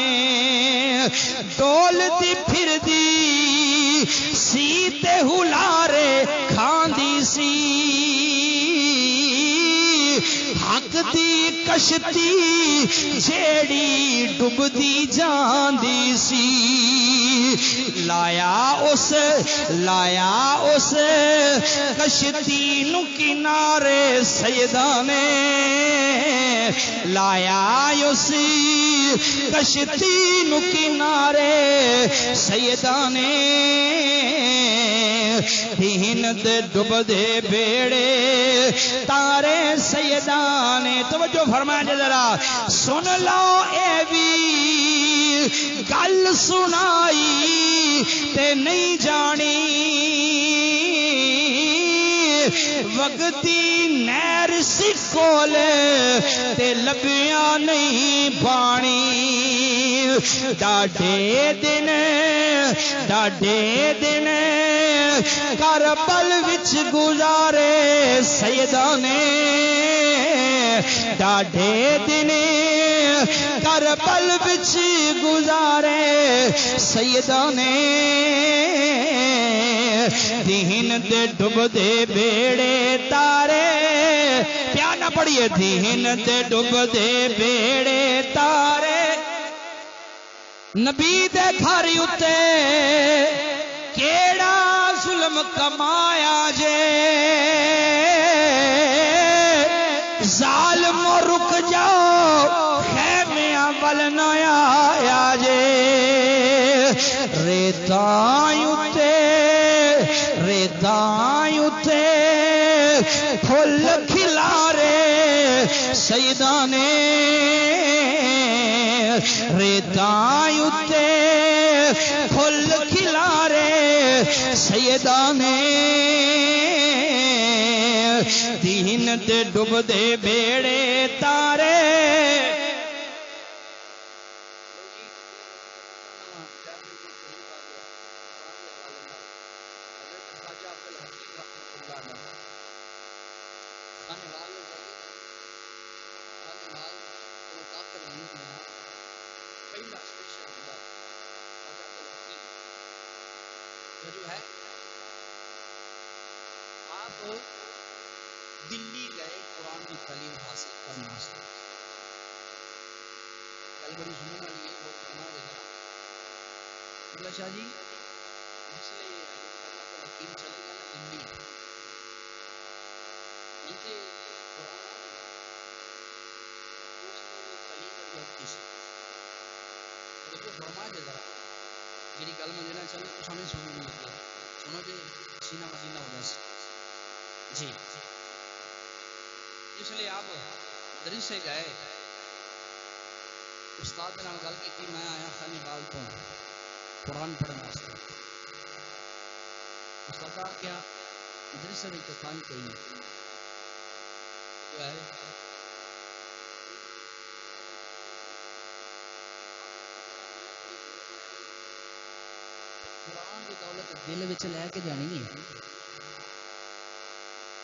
S3: ڈول دی پھر دی سی تے ہلارے کھاندی سی حق دی کشتی جیڑی ڈب دی جاندی سی لایا اس کشتی نو کنارے سیدانے لایا اس کشتی نو کنارے سیدانے دین دے ڈب دے بیڑے تارے سیدانے توجہ فرمائیں جے ذرا سن لو اے بھی گل سنائی تے نہیں جانی وقتی نیر سکول تے لبیاں نہیں پانی ڈاڈے دن کربل وچ گزارے سیدانے ڈاڈے دن کربل وچ گزارے سیدانے دین دے ڈب دے بیڑے تارے پیار نہ پڑھیے دین تے ڈب دے بیڑے تارے نبی دے گھر اتے کیڑا ظلم کمایا جے ظالم رک جاؤ خیمیاں ول نہ آیا جے ریتاں اتے پھل کھلارے سیداں نے ریتاں اتے پھل کھلارے سیداں نے دین تے ڈب دے بیڑے تارے
S4: دلی گئے قرآن کی تعلیم حاصل کرنا سے گل بڑی سننے والی ہے بہت سنا شاہ جی جس لیے حکیم چلے گئے نا دلی ان کے قرآن تعلیم بڑی ہوتی سی جو فرما دے ذرا جی گل میں دینا چاہیے کچھ ہمیں سننے نہیں لگے سنو جی سینہ مسینہ ہو جائے جی اس لیے آپ مدرسے سے گئے استاد نے گل کی میں آیا خانے بال تو قرآن پڑھنے واسطے استاد کیا مدرسے میں تو کھائی کوئی نہیں جو ہے قرآن کی دولت دل وچ لے کے جانی ہے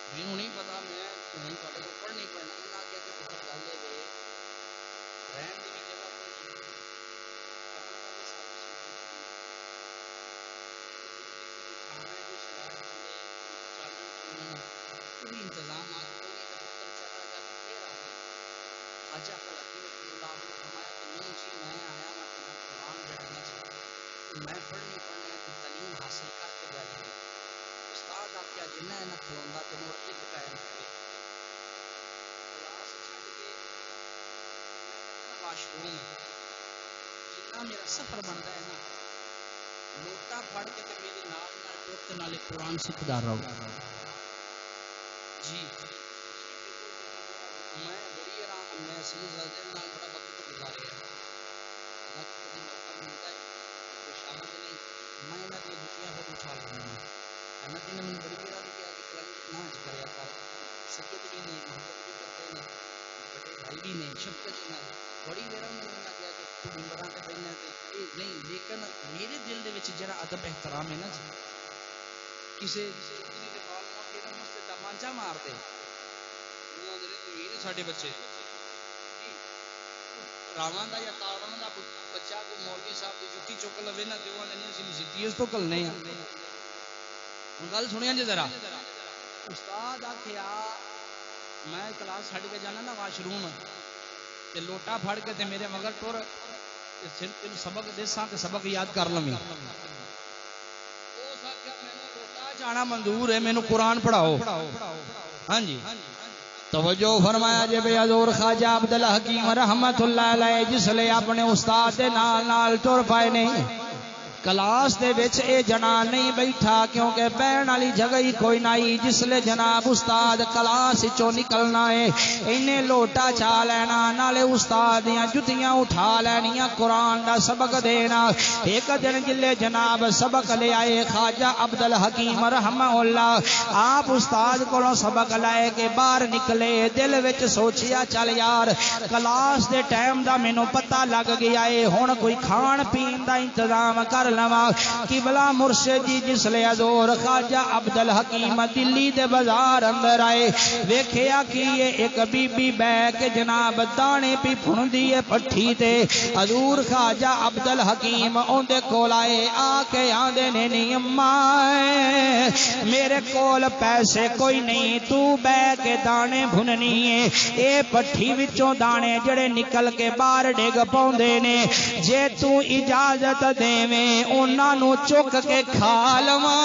S4: مینوں نہیں پتا میں نہیں پڑھے کو پڑھ نہیں پڑھنا میں نہ کیا کہ پتہ گل دے رہن دی بھی جگہ پڑھ کوئی انتظام آ کوئی پتر چلا جا کے پھر آ حاجی اکل حکیم اللہ نے فرمایا کہ نہیں جی میں آیا میں قرآن پڑھنا چاہتا میں پڑھنی پڑھنا ہے تعلیم حاصل کر کے جائے استاد آپ کیا جنہ ہے نہ کھلوندا تے نور ایک قائم کرے کلاس چھڈ کے واش روم جتنا میرا سفر بنتا ہے نا لوٹا پھڑ کے تے میرے نال نال ٹوٹ نالے قرآن سکھدا رہو جی میں بڑی آرام میں سلی زادے نال بڑا وقت گزارے ہے اللہ کی کبھی موقع ملتا ہے تو شام کو نہیں میں انہاں دی جتیاں خود اچھال رہا ہوں اللہ نے مجھے بڑی گرا بھی کیا کہ کلائی نہ کریا کر سید بھی نہیں محبت بھی کرتے ہیں بڑے بھائی بھی نہیں شفقت نہ بڑی میرا من نہ کیا کہ تو ممبراں تے بیٹھنا تے نہیں لیکن میرے دل دے وچ جڑا ادب احترام ہے نا جی کسے کسی دے بال مو کے مست دا مانجا مار دے انہاں دے یہ ساڈے بچے راواں دا یا تاواں دا بچہ کو مولوی صاحب دی جُتی چک لوے نا تے انہاں نے اسی سٹی اس تو کلنے ہیں گل سنیا جی ذرا استاد آخیا میں کلاس چھڈ کے جانا نا واش روم تے لوٹا پھڑ کے تے میرے مگر ٹر تین سبق دساں تے سبق یاد کر لویں اس آخیا مینوں لوٹا جانا منظور ہے مینوں قرآن پڑھاؤ ہاں جی توجہ فرمایا جی بے حضور خواجہ عبدالحکیم رحمت اللہ علیہ جس لے اپنے استاد دے نال نال ٹر پائے نہیں کلاس دے وچ اے جناب نہیں بیٹھا کیونکہ بہن والی جگہ ہی کوئی نہیں جس لے جناب استاد کلاس چوں نکلنا ہے انہیں لوٹا چا لینا نالے استاد دیاں جتیاں اٹھا لینیاں قرآن دا سبق دینا ایک دن جلے جناب سبق لے آئے خواجہ عبدالحکیم رحمہ اللہ آپ استاد کولوں سبق لائے کے باہر نکلے دل وچ سوچیا چل یار کلاس دے ٹائم دا مینوں پتہ لگ گیا ہے ہن کوئی کھان پین دا انتظام کر
S3: کر لواں قبلہ مرشد جی جسلے حضور خواجہ عبد الحکیم دلی دے بازار اندر آئے ویکھیا کہ یہ ایک بی بی بے کے جناب دانے پی پھندی ہے پٹھی تے حضور خواجہ عبد الحکیم اوندے کول آئے آ کے آندے نے نی اماں میرے کول پیسے کوئی نہیں تو بے کے دانے بھننی ہے اے پٹھی وچوں دانے جڑے نکل کے باہر ڈگ پاؤندے نے جے تو اجازت دیویں انہاں نو چک کے کھا لواں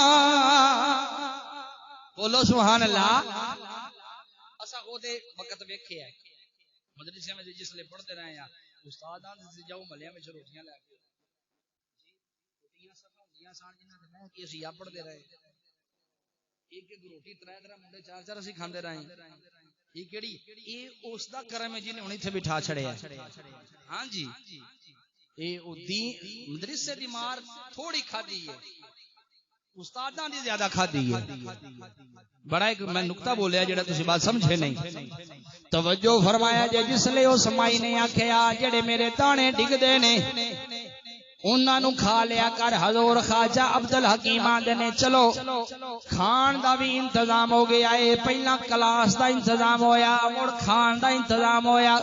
S3: بولو سبحان اللہ اسا او دے وقت ویکھیا ہے مدرسے میں جس لے پڑھتے رہے ہیں استاد آن سے جاؤ ملیا میں روٹیاں لے کے روٹیاں سب ہوندیاں سان جنہاں تے میں کہ اسی پڑھتے رہے ایک ایک روٹی ترے ترے منڈے چار چار اسی کھاندے رہے یہ کیڑی یہ اس دا کرم ہے جن نے ایتھے بٹھا چھڑیا ہاں جی اے او مدرسے دی مار تھوڑی کھادی ہے استاداں دی زیادہ کھادی ہے بڑا ایک میں نقطہ بولیا جڑا تسی بات سمجھے نہیں توجہ فرمایا جے جس لے اس مائی نے آکھیا جڑے میرے دانے ڈگ دے نے انہاں نو کھا لیا کر حضور خواجہ عبد الحکیم آندے نے چلو کھان دا بھی انتظام ہو گیا ہے پہلا کلاس دا انتظام ہویا مڑ کھان دا انتظام ہویا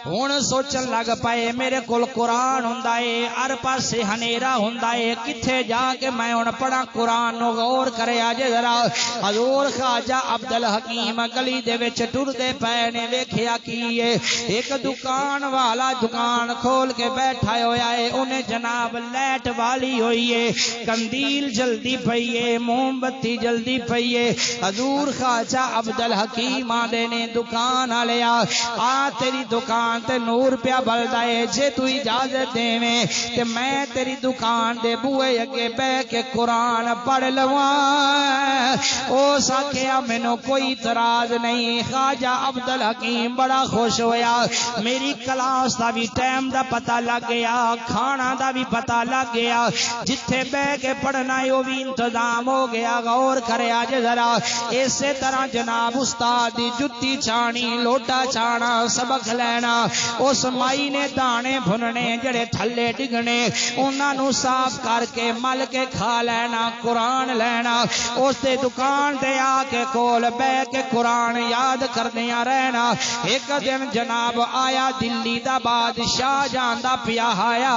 S3: ہن سوچن لگ پئے میرے کول قرآن ہوندا ہے ہر پاسے ہنیرا ہوندا ہے کتھے جا کے میں ہن پڑھاں قرآن نو غور کریا جے ذرا حضور خواجہ عبد الحکیم گلی دے وچ ٹردے پئے نے ویکھیا کی ہے ایک دکان والا دکان کھول کے بیٹھا ہویا ہے اونے جناب لائٹ والی ہوئی ہے کندیل جلدی پئی ہے موم بتی جلدی پئی ہے حضور خواجہ عبد الحکیم آندے نے دکان والیا آ تیری دکان تے نور پیا بلدا ہے جے تو اجازت دیویں تے میں تیری دکان دے بوئے اگے بیٹھ کے قرآن پڑھ لواں او ساکھیا مینوں کوئی اعتراض نہیں خواجہ عبد الحکیم بڑا خوش ہویا میری کلاس دا بھی ٹائم دا پتہ لگ گیا کھانا دا بھی پتہ لگ گیا جتھے بیٹھ کے پڑھنا ہے وہ بھی انتظام ہو گیا غور کریا جے ذرا اسی طرح جناب استاد دی جُتی چھانی لوٹا چھانا سبق لینا اس مائی نے دانے بھننے جڑے تھلے ڈگنے انہاں نو صاف کر کے مل کے کھا لینا قرآن لینا اس دے دکان تے آ کے کول بیٹھ کے قرآن یاد کردیاں رہنا ایک دن جناب آیا دلی دا بادشاہ جاندا پیا آیا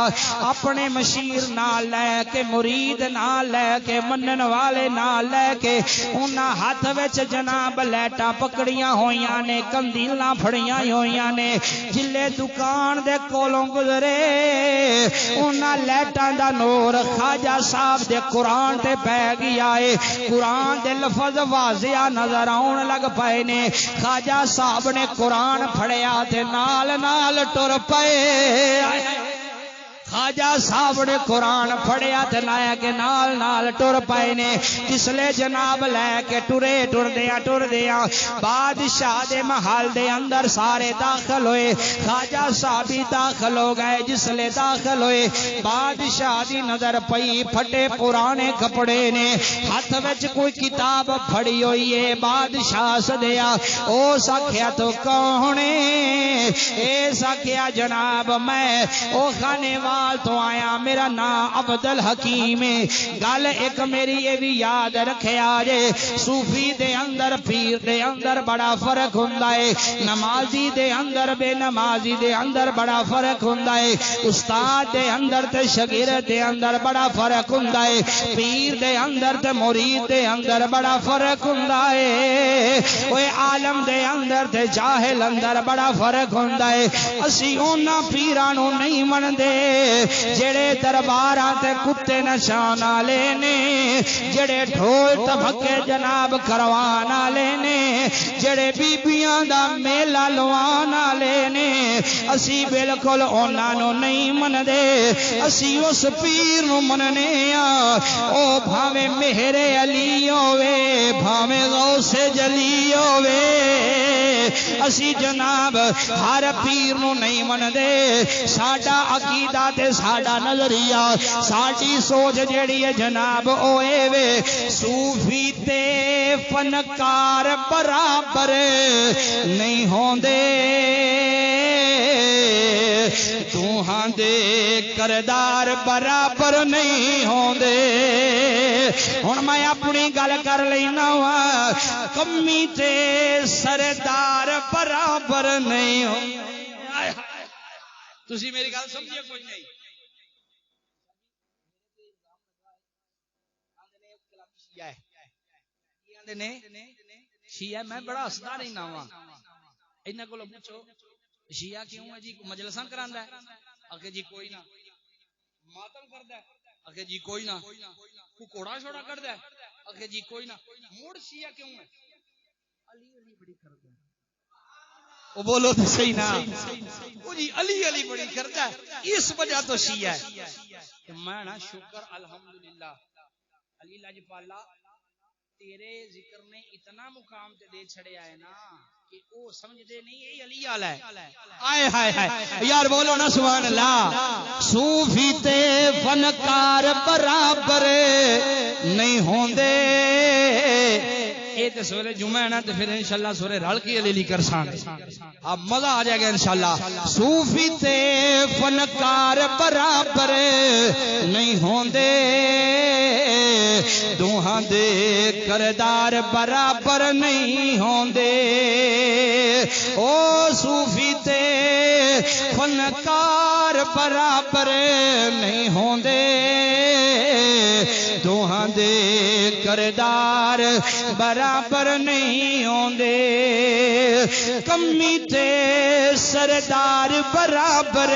S3: اپنے مشیر نال لے کے مرید نال لے کے منن والے نال لے کے انہاں ہاتھ وچ جناب لیٹاں پکڑیاں ہویاں نے کندیلاں پھڑیاں ہویاں نے جلے دکان دے کولوں گزرے انہاں لیٹاں دا نور خواجہ صاحب دے قرآن تے پہ گیا ہے قرآن دے لفظ واضح نظر آن لگ پئے نے خواجہ صاحب نے قرآن پھڑیا تے نال نال ٹر پئے خواجہ صاحب نے قرآن پڑھیا تے لایا کے نال نال ٹر پائے نے جسلے جناب لے کے ٹر دیا بادشاہ دے محل دے اندر سارے داخل ہوئے خواجہ صاحب بھی داخل ہو گئے جسلے داخل ہوئے بادشاہ دی نظر پئی پھٹے پرانے کپڑے نے ہاتھ وچ کوئی کتاب پھڑی ہوئی ہے بادشاہ سدیا او سکھیا تو کون اے سکھیا جناب میں او خانے تو آیا میرا نام عبد الحکیم گل ایک میری یہ بھی یاد رکھے آجے صوفی دے اندر پیر دے اندر بڑا فرق ہوندا ہے نمازی دے اندر بے نمازی دے اندر بڑا فرق ہوندا ہے استاد دے اندر تے شاگرد دے اندر بڑا فرق ہوندا ہے پیر دے اندر تے مرید دے اندر بڑا فرق ہوندا ہے اوے عالم دے اندر تے جاہل اندر بڑا فرق ہوندا ہے اسی انہاں پیراں نوں نہیں مندے جڑے درباراں تے کتے نشان والے نے جڑے ڈھول تبکے جناب کروان والے نے جڑے بیبیاں دا میلہ لوان والے نے اسی بالکل انہاں نوں نہیں مندے اسی اس پیر نوں مننے آ او بھاویں مہر علی ہوے بھاویں غوث جلی ہوے اسی جناب ہر پیر نوں نہیں مندے ساڈا عقیدہ تے ساڈا نظریہ ساڈی سوچ جیڑی ہے جناب اوے وے صوفی تے فنکار برابر نہیں ہوندے تو دوہاں دے کردار برابر نہیں ہوندے ہن میں اپنی گل کر لینا وا کمی تے سردار برابر نہیں ہوندے تسی میری گل سمجھے کوئی نہیں شیعہ میں بڑا ہسدا رہنا وا انہاں کولوں پوچھو شیعہ کیوں ہے جی مجلساں کراندا ہے اگے جی کوئی نہ ماتم کردا ہے اگے جی کوئی نہ کو کوڑا چھوڑا کردا ہے اگے جی کوئی نہ موڑ شیعہ کیوں ہے علی علی بڑی کردا ہے او بولو تو صحیح نا او جی علی علی بڑی کردا ہے اس وجہ تو شیعہ ہے کہ میں نا شکر الحمدللہ علی لاجپالا تیرے ذکر نے اتنا مقام تے دے چھڑیا ہے نا کہ او سمجھ دے نہیں یہ علی آلہ ہے آئے ہائے ہائے یار بولو نا سبحان اللہ صوفی تے فنکار برابر نہیں ہوندے اے تے سورے جمعہ ہے نا تے پھر انشاءاللہ سورے رل کی علی کر سان اب مزہ آ جائے گا انشاءاللہ صوفی تے فنکار برابر نہیں ہوندے دوہاں دے کردار برابر نہیں ہوندے او صوفی تے فنکار برابر نہیں ہوندے دوہاں دے کردار برابر نہیں ہوندے کمی تے سردار برابر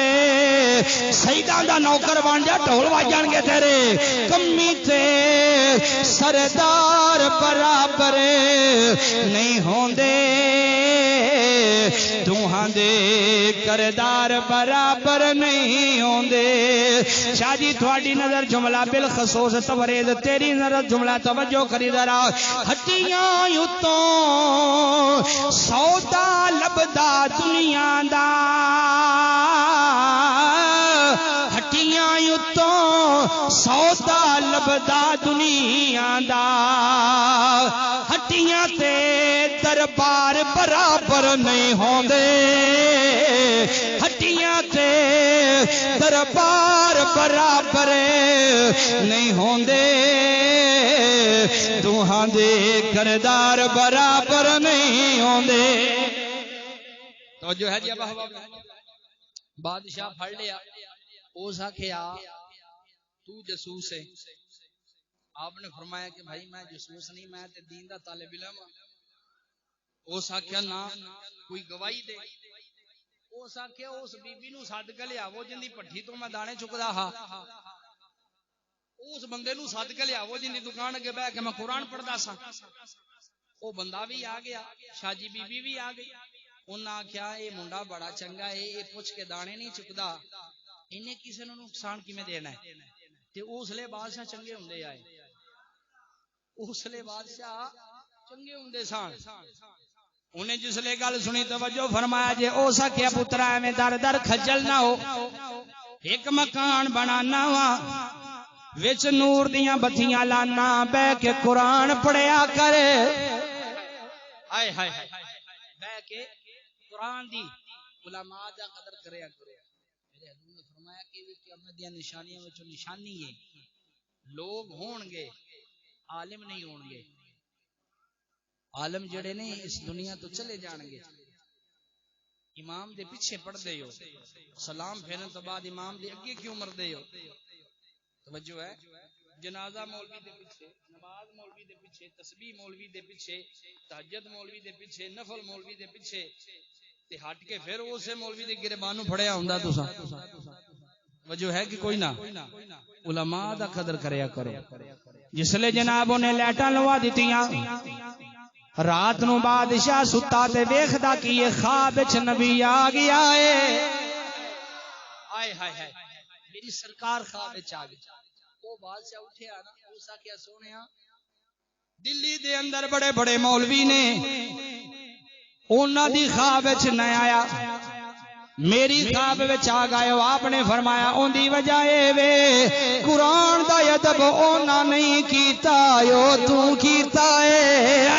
S3: سیداں دا نوکر بن جا ڈھول وجن گے تیرے کمی تے سردار برابر نہیں ہوندے دوہاں دے کردار برابر نہیں ہوندے شاہ جی تھوڑی نظر جملہ بالخصوص تورید تیری نظر جملہ توجہ کری ذرا ہٹیاں یوتوں سودا لبدا دنیا دا ہٹیاں یوتوں سودا لبدا دنیا دا ہٹیاں تے دربار برابر نہیں ہوندے ہٹیاں تے دربار برابر نہیں ہوندے دوہاں دے کردار برابر نہیں ہوندے توجہ ہے جی اب بادشاہ پھڑ لیا اس آکھیا تو جاسوس ہے آپ نے فرمایا کہ بھائی میں جاسوس نہیں میں تے دین دا طالب علم اس آکھیا نہ کوئی گواہی دے اس آکھیا اس بی بی نو سد کے لیا وہ جن دی پٹھی تو میں دانے چکدا ہا اس بندے نو سد کے لیا وہ جن دی دکان اگے بیٹھ کے میں قرآن پڑھدا سا وہ بندہ بھی آ گیا شاہ جی بی بی بھی آ گئی انہاں آکھیا اے منڈا بڑا چنگا ہے اے پوچھ کے دانے نہیں چکدا انہیں کسے نو نقصان کیویں دینا ہے تے اس لے بادشاہ چنگے ہوندے آئے اس لے بادشاہ چنگے ہوندے سان انہیں جس لے گل سنی توجہ فرمایا جے او سکیا پترا میں در در کھجل نہ ہو ایک مکان بنانا وا وچ نور دیاں بتیاں لانا بہ کے قرآن پڑھیا کرے ہائے ہائے بہ کے قرآن دی علماء دا قدر کریا کرے میرے حضور نے فرمایا کہ قیامت دی نشانیاں وچ نشانی ہے لوگ ہون گے عالم نہیں ہون گے عالم جڑے نے اس دنیا تو چلے جان گے امام دے پیچھے پڑھ دے ہو سلام پھیرن تو بعد امام دے اگے کیوں مر دے ہو توجہ ہے جنازہ مولوی دے پیچھے نماز مولوی دے پیچھے تسبیح مولوی دے پیچھے تہجد مولوی دے پیچھے نفل مولوی دے پیچھے تے ہٹ کے پھر اسے مولوی دے گربان نو پھڑیا ہوندا تساں وجہ ہے کہ کوئی نہ علماء دا قدر کریا کرو جس لے جناب نے لیٹاں لوا دتیاں رات نو بادشاہ ستا تے ویکھدا کہ یہ خواب وچ نبی آ گیا ہے آئے ہائے ہائے میری سرکار خواب وچ آ گئی او بادشاہ اٹھیا نا اس آکھیا سونیا دلی دے اندر بڑے بڑے مولوی نے انہاں دی خواب وچ نہ آیا میری خواب وچ آ گئے آپ نے فرمایا اون دی وجہ اے وے قرآن دا ادب انہاں نہیں کیتا او تو کیتا اے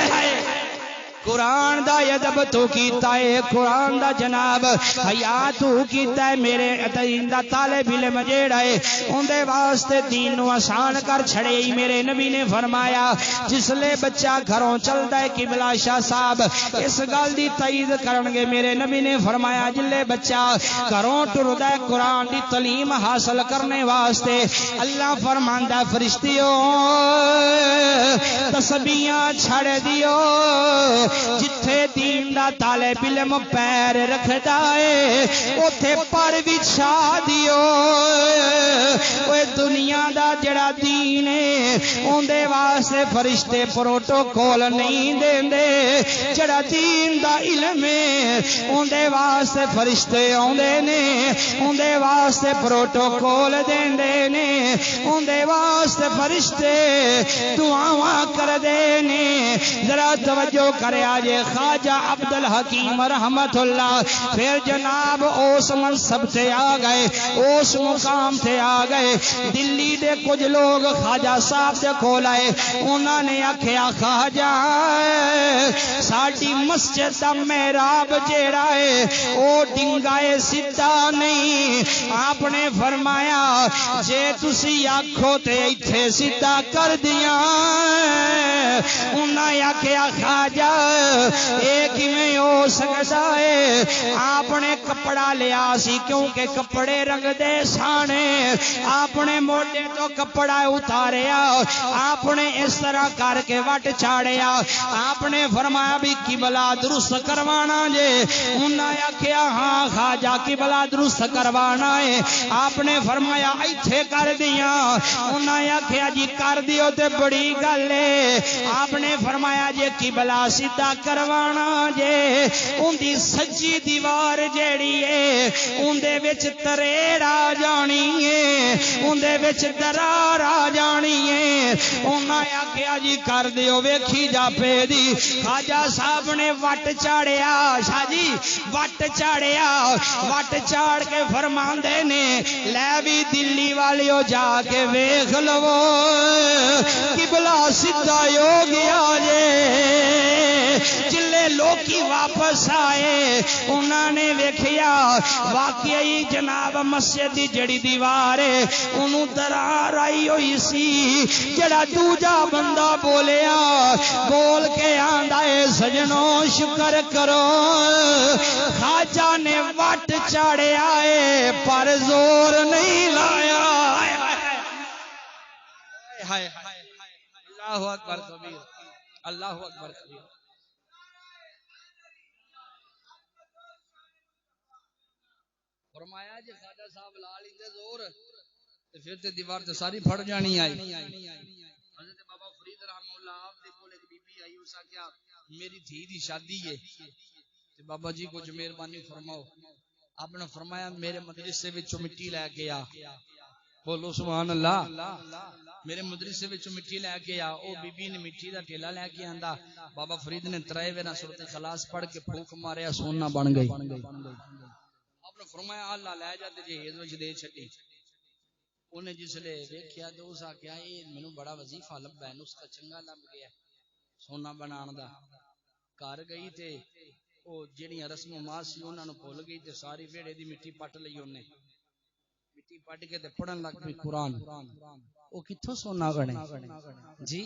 S3: قرآن دا ادب تو کیتا ہے قرآن دا جناب حیا تو کیتا ہے میرے دین دا طالب علم جیڑا ہے اون دے واسطے دین نو آسان کر چھڑے ہی میرے نبی نے فرمایا جس لے بچہ گھروں چلدا ہے قبلہ شاہ صاحب اس گل دی تائید کرن گے میرے نبی نے فرمایا جلے بچہ گھروں ٹردا ہے قرآن دی تعلیم حاصل کرنے واسطے اللہ فرماندا فرشتیو تسبیحاں چھڑ دیو جتھے دین دا طالب علم پیر رکھدا ہے اوتھے پر بچھا دیو اوے دنیا دا جڑا دین ہے اون دے واسطے فرشتے پروٹوکول نہیں دیندے جڑا دین دا علم ہے اون دے واسطے فرشتے اوندے نے اون دے واسطے پروٹوکول دیندے نے اون دے واسطے فرشتے دعاواں کردے نے ذرا توجہ کرے آجے خواجہ عبد الحکیم رحمت اللہ پھر جناب اس منصب سے آ گئے اس مقام سے آ گئے دلی دے کچھ لوگ خواجہ صاحب دے کول آئے انہوں نے آکھیا خواجہ ساڈی مسجد دا محراب جیڑا ہے او ڈنگائے سیدھا نہیں آپ نے فرمایا جے تسی آکھو تے ایتھے سیدھا کر دیاں انہوں نے آکھیا خواجہ ایک میں ہو سکتا ہے آپ نے کپڑا لیا سی کیونکہ کپڑے رنگ دے سانے آپ نے موڈے تو کپڑا اتاریا آپ نے اس طرح کر کے وٹ چاڑیا آپ نے فرمایا بھی قبلہ درست کروانا جے انہوں نے کیا ہاں خواجہ قبلہ درست کروانا ہے آپ نے فرمایا ایتھے کر دیا انہوں نے کیا جی کر دیو تے بڑی گل ہے آپ نے فرمایا جے قبلہ سیدھا کروانا جے ان دی سجی دیوار جیڑی ہے ان دے وچ تریڑ آ جانی ہے ان دے وچ درار آ جانی ہے انہاں آکھیا جی کر دیو ویکھی جا پے دی خواجہ صاحب نے وٹ چاڑیا شاہ جی وٹ چاڑیا وٹ چاڑ کے فرماندے نے لے بھی دلی والیو جا کے ویکھ لو قبلہ سیدھا ہو گیا جے جلے لوکی واپس آئے انہوں نے ویکھیا واقعی جناب مسجد دی جڑی دیوار ہے انہوں درار آئی ہوئی سی جڑا دوجا بندہ بولیا بول کے آندا ہے سجنوں شکر کرو خواجہ نے وٹ چاڑیا ہے پر زور نہیں لایا اللہ اکبر کبیر اللہ اکبر کبیر فرمایا جی خواجہ صاحب لا لیندے زور تے پھر تے دیوار تے ساری پھڑ جانی آئی حضرت بابا فرید رحمہ اللہ آپ دے کول ایک بی بی آئی اس کیا میری دھی دی شادی ہے تے بابا جی کچھ مہربانی فرماؤ آپ نے فرمایا میرے مدرسے وچوں مٹی لے کے آ بولو سبحان اللہ میرے مدرسے وچوں مٹی لے کے آ او بی بی نے مٹی دا ٹھیلا لے کے آندا بابا فرید نے ترے ویرا سورۃ اخلاص پڑھ کے پھونک ماریا سونا بن گئی آپ نے فرمایا اللہ لے جاتے جہیز وچ دے چھڈی انہیں جس لے ویکھیا تو اس آکھیا اے مینوں بڑا وظیفہ لبا ہے نسخہ چنگا لب گیا سونا بنان دا گھر گئی تے او جڑیاں رسم و رواج سی انہاں نوں بھول گئی تے ساری ویڑے دی مٹی پٹ لئی اونے مٹی پٹ کے تے پڑھن لگ پئی قرآن او کتھوں سونا بنے جی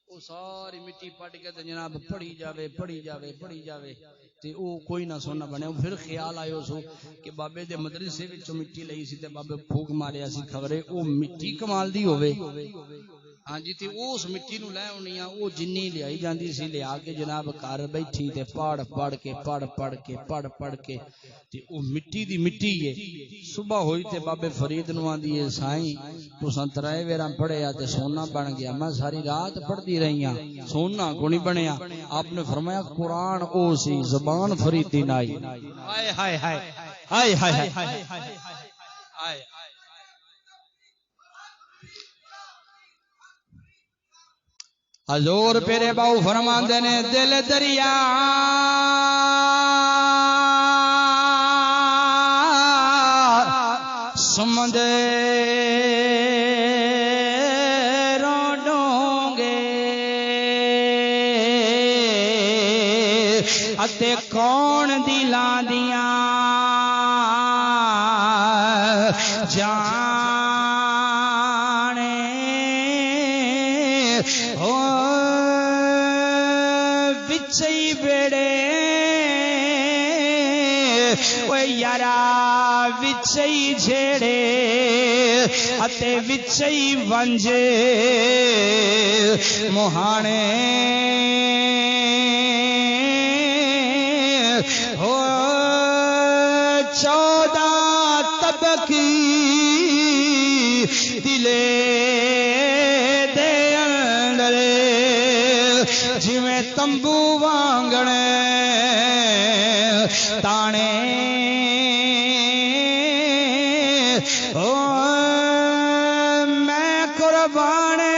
S3: او ساری مٹی پٹ کے تے جناب پڑھی جاوے پڑھی جاوے پڑھی جاوے تے او کوئی نہ سونا بنے پھر خیال آئے سو کہ بابے دے مدرسے وچوں مٹی لئی سی تے بابے پھوک ماریا سی خبرے او مٹی کمال دی ہوے ہاں جی تے اس مٹی نو لے اونیاں او جنی لیائی جاندی سی لیا کے جناب گھر بیٹھی تے پڑھ پڑھ کے تے او مٹی دی مٹی ہے صبح ہوئی تے بابے فرید نو آندی ہے سائیں تساں ترے ویراں پڑھیا تے سونا بن گیا میں ساری رات پڑھدی رہی ہاں سونا کو نہیں بنیا آپ نے فرمایا قرآن او سی زبان فرید دی نائی ہائے ہائے ہائے ہائے ہائے ہائے ہائے حضور پیرے باؤ فرماندے نے دل دریا سمندر ڈونگے اتے کون دلاں دیاں جانے ہو وچئی بیڑے وہ یارا وچئی جھیڑے اتے وچئی ونجے مہانے ہو 14 طبقی دلے دے اندر جویں تمبو وانگنے تانے او میں قربانے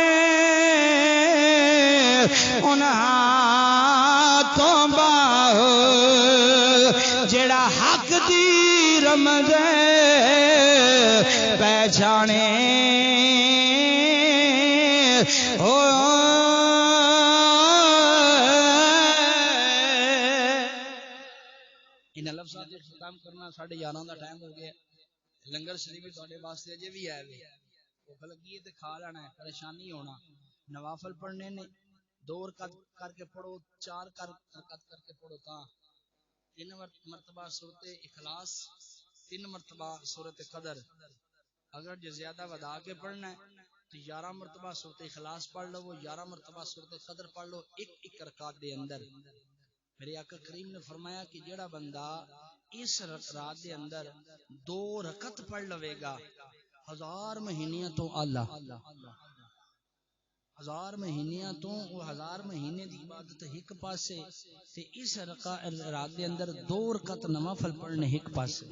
S3: انہاں تو باہ جڑا حق دی رمز پہچانے او ان لفظاں تے ختم کرنا 11:30 دا ٹائم ہو گیا لنگر شریف تواڈے واسطے اجے بھی ہے بھوک لگی ہے تے کھا لینا ہے پریشانی ہونا نوافل پڑھنے نے 2 رکعت کر کے پڑھو 4 رکعت کر کے پڑھو تا 3 مرتبہ سورۃ اخلاص 3 مرتبہ سورۃ قدر اگر جو زیادہ ودا کے پڑھنا ہے تو 11 مرتبہ سورۃ اخلاص پڑھ لو 11 مرتبہ سورۃ قدر پڑھ لو ایک رکعت دے اندر میرے آقا کریم نے فرمایا کہ جڑا بندہ اس رات دے اندر 2 رکعت پڑھ لوے گا 1000 مہینیاں تو اللہ 1000 مہینیاں تو وہ 1000 مہینے دی عبادت ایک پاسے تے اس رات دے اندر 2 رکعت نوافل پڑھنے ایک پاسے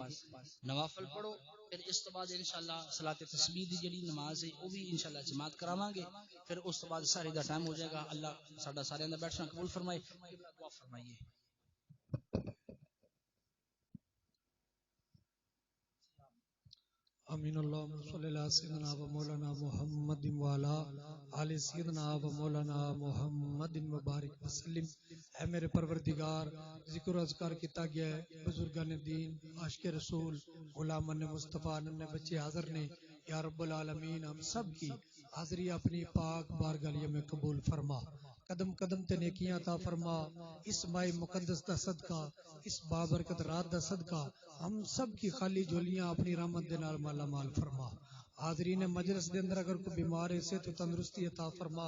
S3: نوافل پڑھو پھر اس تو بعد انشاءاللہ صلاۃ تسبیح دی جڑی نماز ہے وہ بھی انشاءاللہ جماعت کراواں گے پھر اس تو بعد ساری دا ٹائم ہو جائے گا اللہ ساڈا سارے دا بیٹھنا قبول فرمائے دعا فرمائیے
S1: امین اللہم صلی اللہ سیدنا و مولانا محمد وعلا آل سیدنا و مولانا محمد مبارک وسلم اے میرے پروردگار ذکر و اذکار کیتا گیا ہے بزرگان دین عاشق رسول غلامان مصطفیٰ ننے بچے حاضر نے یا رب العالمین ہم سب کی حاضری اپنی پاک بارگاہ میں قبول فرما قدم قدم تے نیکیاں عطا فرما اس ماہ مقدس دا صدقہ اس بابرکت رات دا صدقہ ہم سب کی خالی جولیاں اپنی رحمت دے نال مالا مال فرما حاضرین مجلس دے اندر اگر کوئی بیمار ہے صحت و تندرستی عطا فرما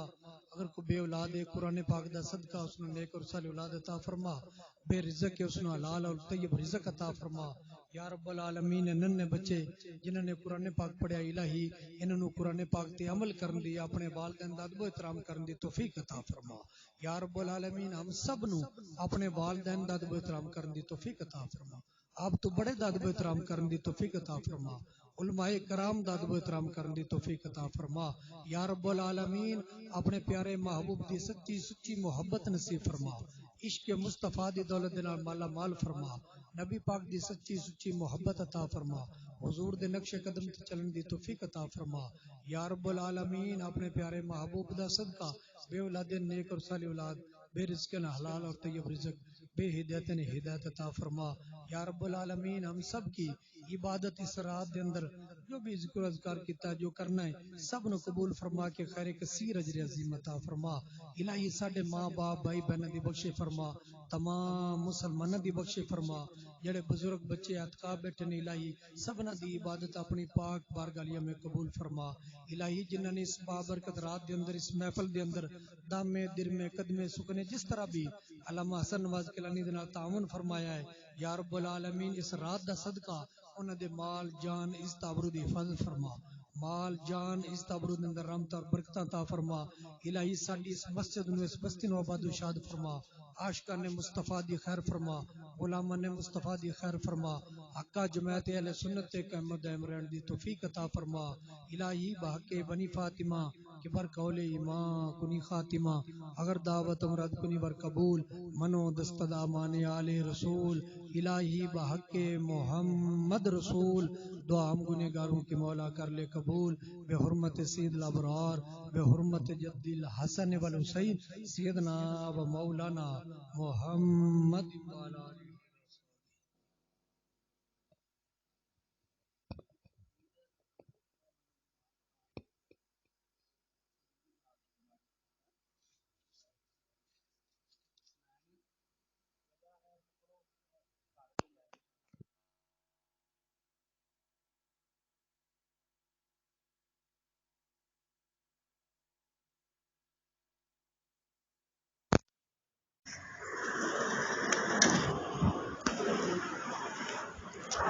S1: اگر کوئی بے اولاد ہے قرآن پاک دا صدقہ اس نے نیک اور صالح اولاد عطا فرما بے رزق ہے اس نے حلال اور طیب رزق عطا فرما یا رب العالمین ننے بچے جنہوں نے قرآن پاک پڑھیا الہی انہوں قرآن پاک تے عمل کرن دی اپنے والدین دا ادب و احترام کرن دی توفیق عطا فرما یا رب العالمین ہم سب نو اپنے والدین دا ادب و احترام کرن دی توفیق عطا فرما آپ تو بڑے دا ادب و احترام کرن دی توفیق عطا فرما علماء کرام دا ادب و احترام کرن دی توفیق عطا فرما یا رب العالمین اپنے پیارے محبوب دی سچی سچی محبت نصیب فرما عشق مصطفیٰ دی دولت دے نال مالا مال فرما نبی پاک دی سچی سچی محبت عطا فرما حضور دے نقش قدم تے چلن دی توفیق عطا فرما یا رب العالمین اپنے پیارے محبوب دا صدقہ بے اولاد نیک اور صالح اولاد بے رزق حلال اور طیب رزق بے ہدایت ہدایت عطا فرما یا رب العالمین ہم سب کی عبادت اس رات دے اندر جو بھی ذکر اذکار کیتا جو کرنا ہے سب نو قبول فرما کے خیر کثیر اجر عظیم عطا فرما الہی ساڈے ماں باپ بھائی بہن دی بخشے فرما تمام مسلمانوں دی بخشے فرما جڑے بزرگ بچے اتقا بیٹھے نے الہی سبنا دی عبادت اپنی پاک بارگاہ میں قبول فرما الہی جنہاں نے اس بابرکت رات دے اندر اس محفل دے اندر دامے درمے قدمے سکنے جس طرح بھی علامہ حسن نواز کلانی دے نال تعاون فرمایا ہے یا رب العالمین اس رات دا صدقہ انہاں دے مال جان عزت آبرو دی حفاظت فرما مال جان عزت آبرو دے اندر رحمت اور برکتاں عطا فرما الہی ساڈی اس مسجد نو اس بستی نو آباد و شاد فرما عاشقان مصطفیٰ دی خیر فرما غلامان مصطفیٰ دی خیر فرما حقا جماعت اہل سنت تے قائم دائم رہن دی توفیق عطا فرما الہی بحق بنی فاطمہ کہ بر قول ایمان کنی خاتمہ اگر دعوت مراد کنی بر قبول منو دستدا مانے آل رسول الہی بحق محمد رسول دعا ہم گنہگاروں کی مولا کر لے قبول بحرمت سید الابرار بحرمت جد الحسن والحسین سیدنا و مولانا محمد وعلی آلہ۔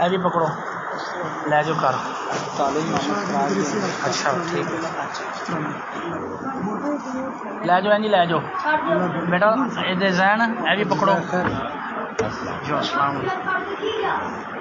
S5: اے بھی پکڑو لے جو کر اچھا ٹھیک ہے لے جو جی لے جو بیٹا ذہن اے بھی پکڑو جو السلام علیکم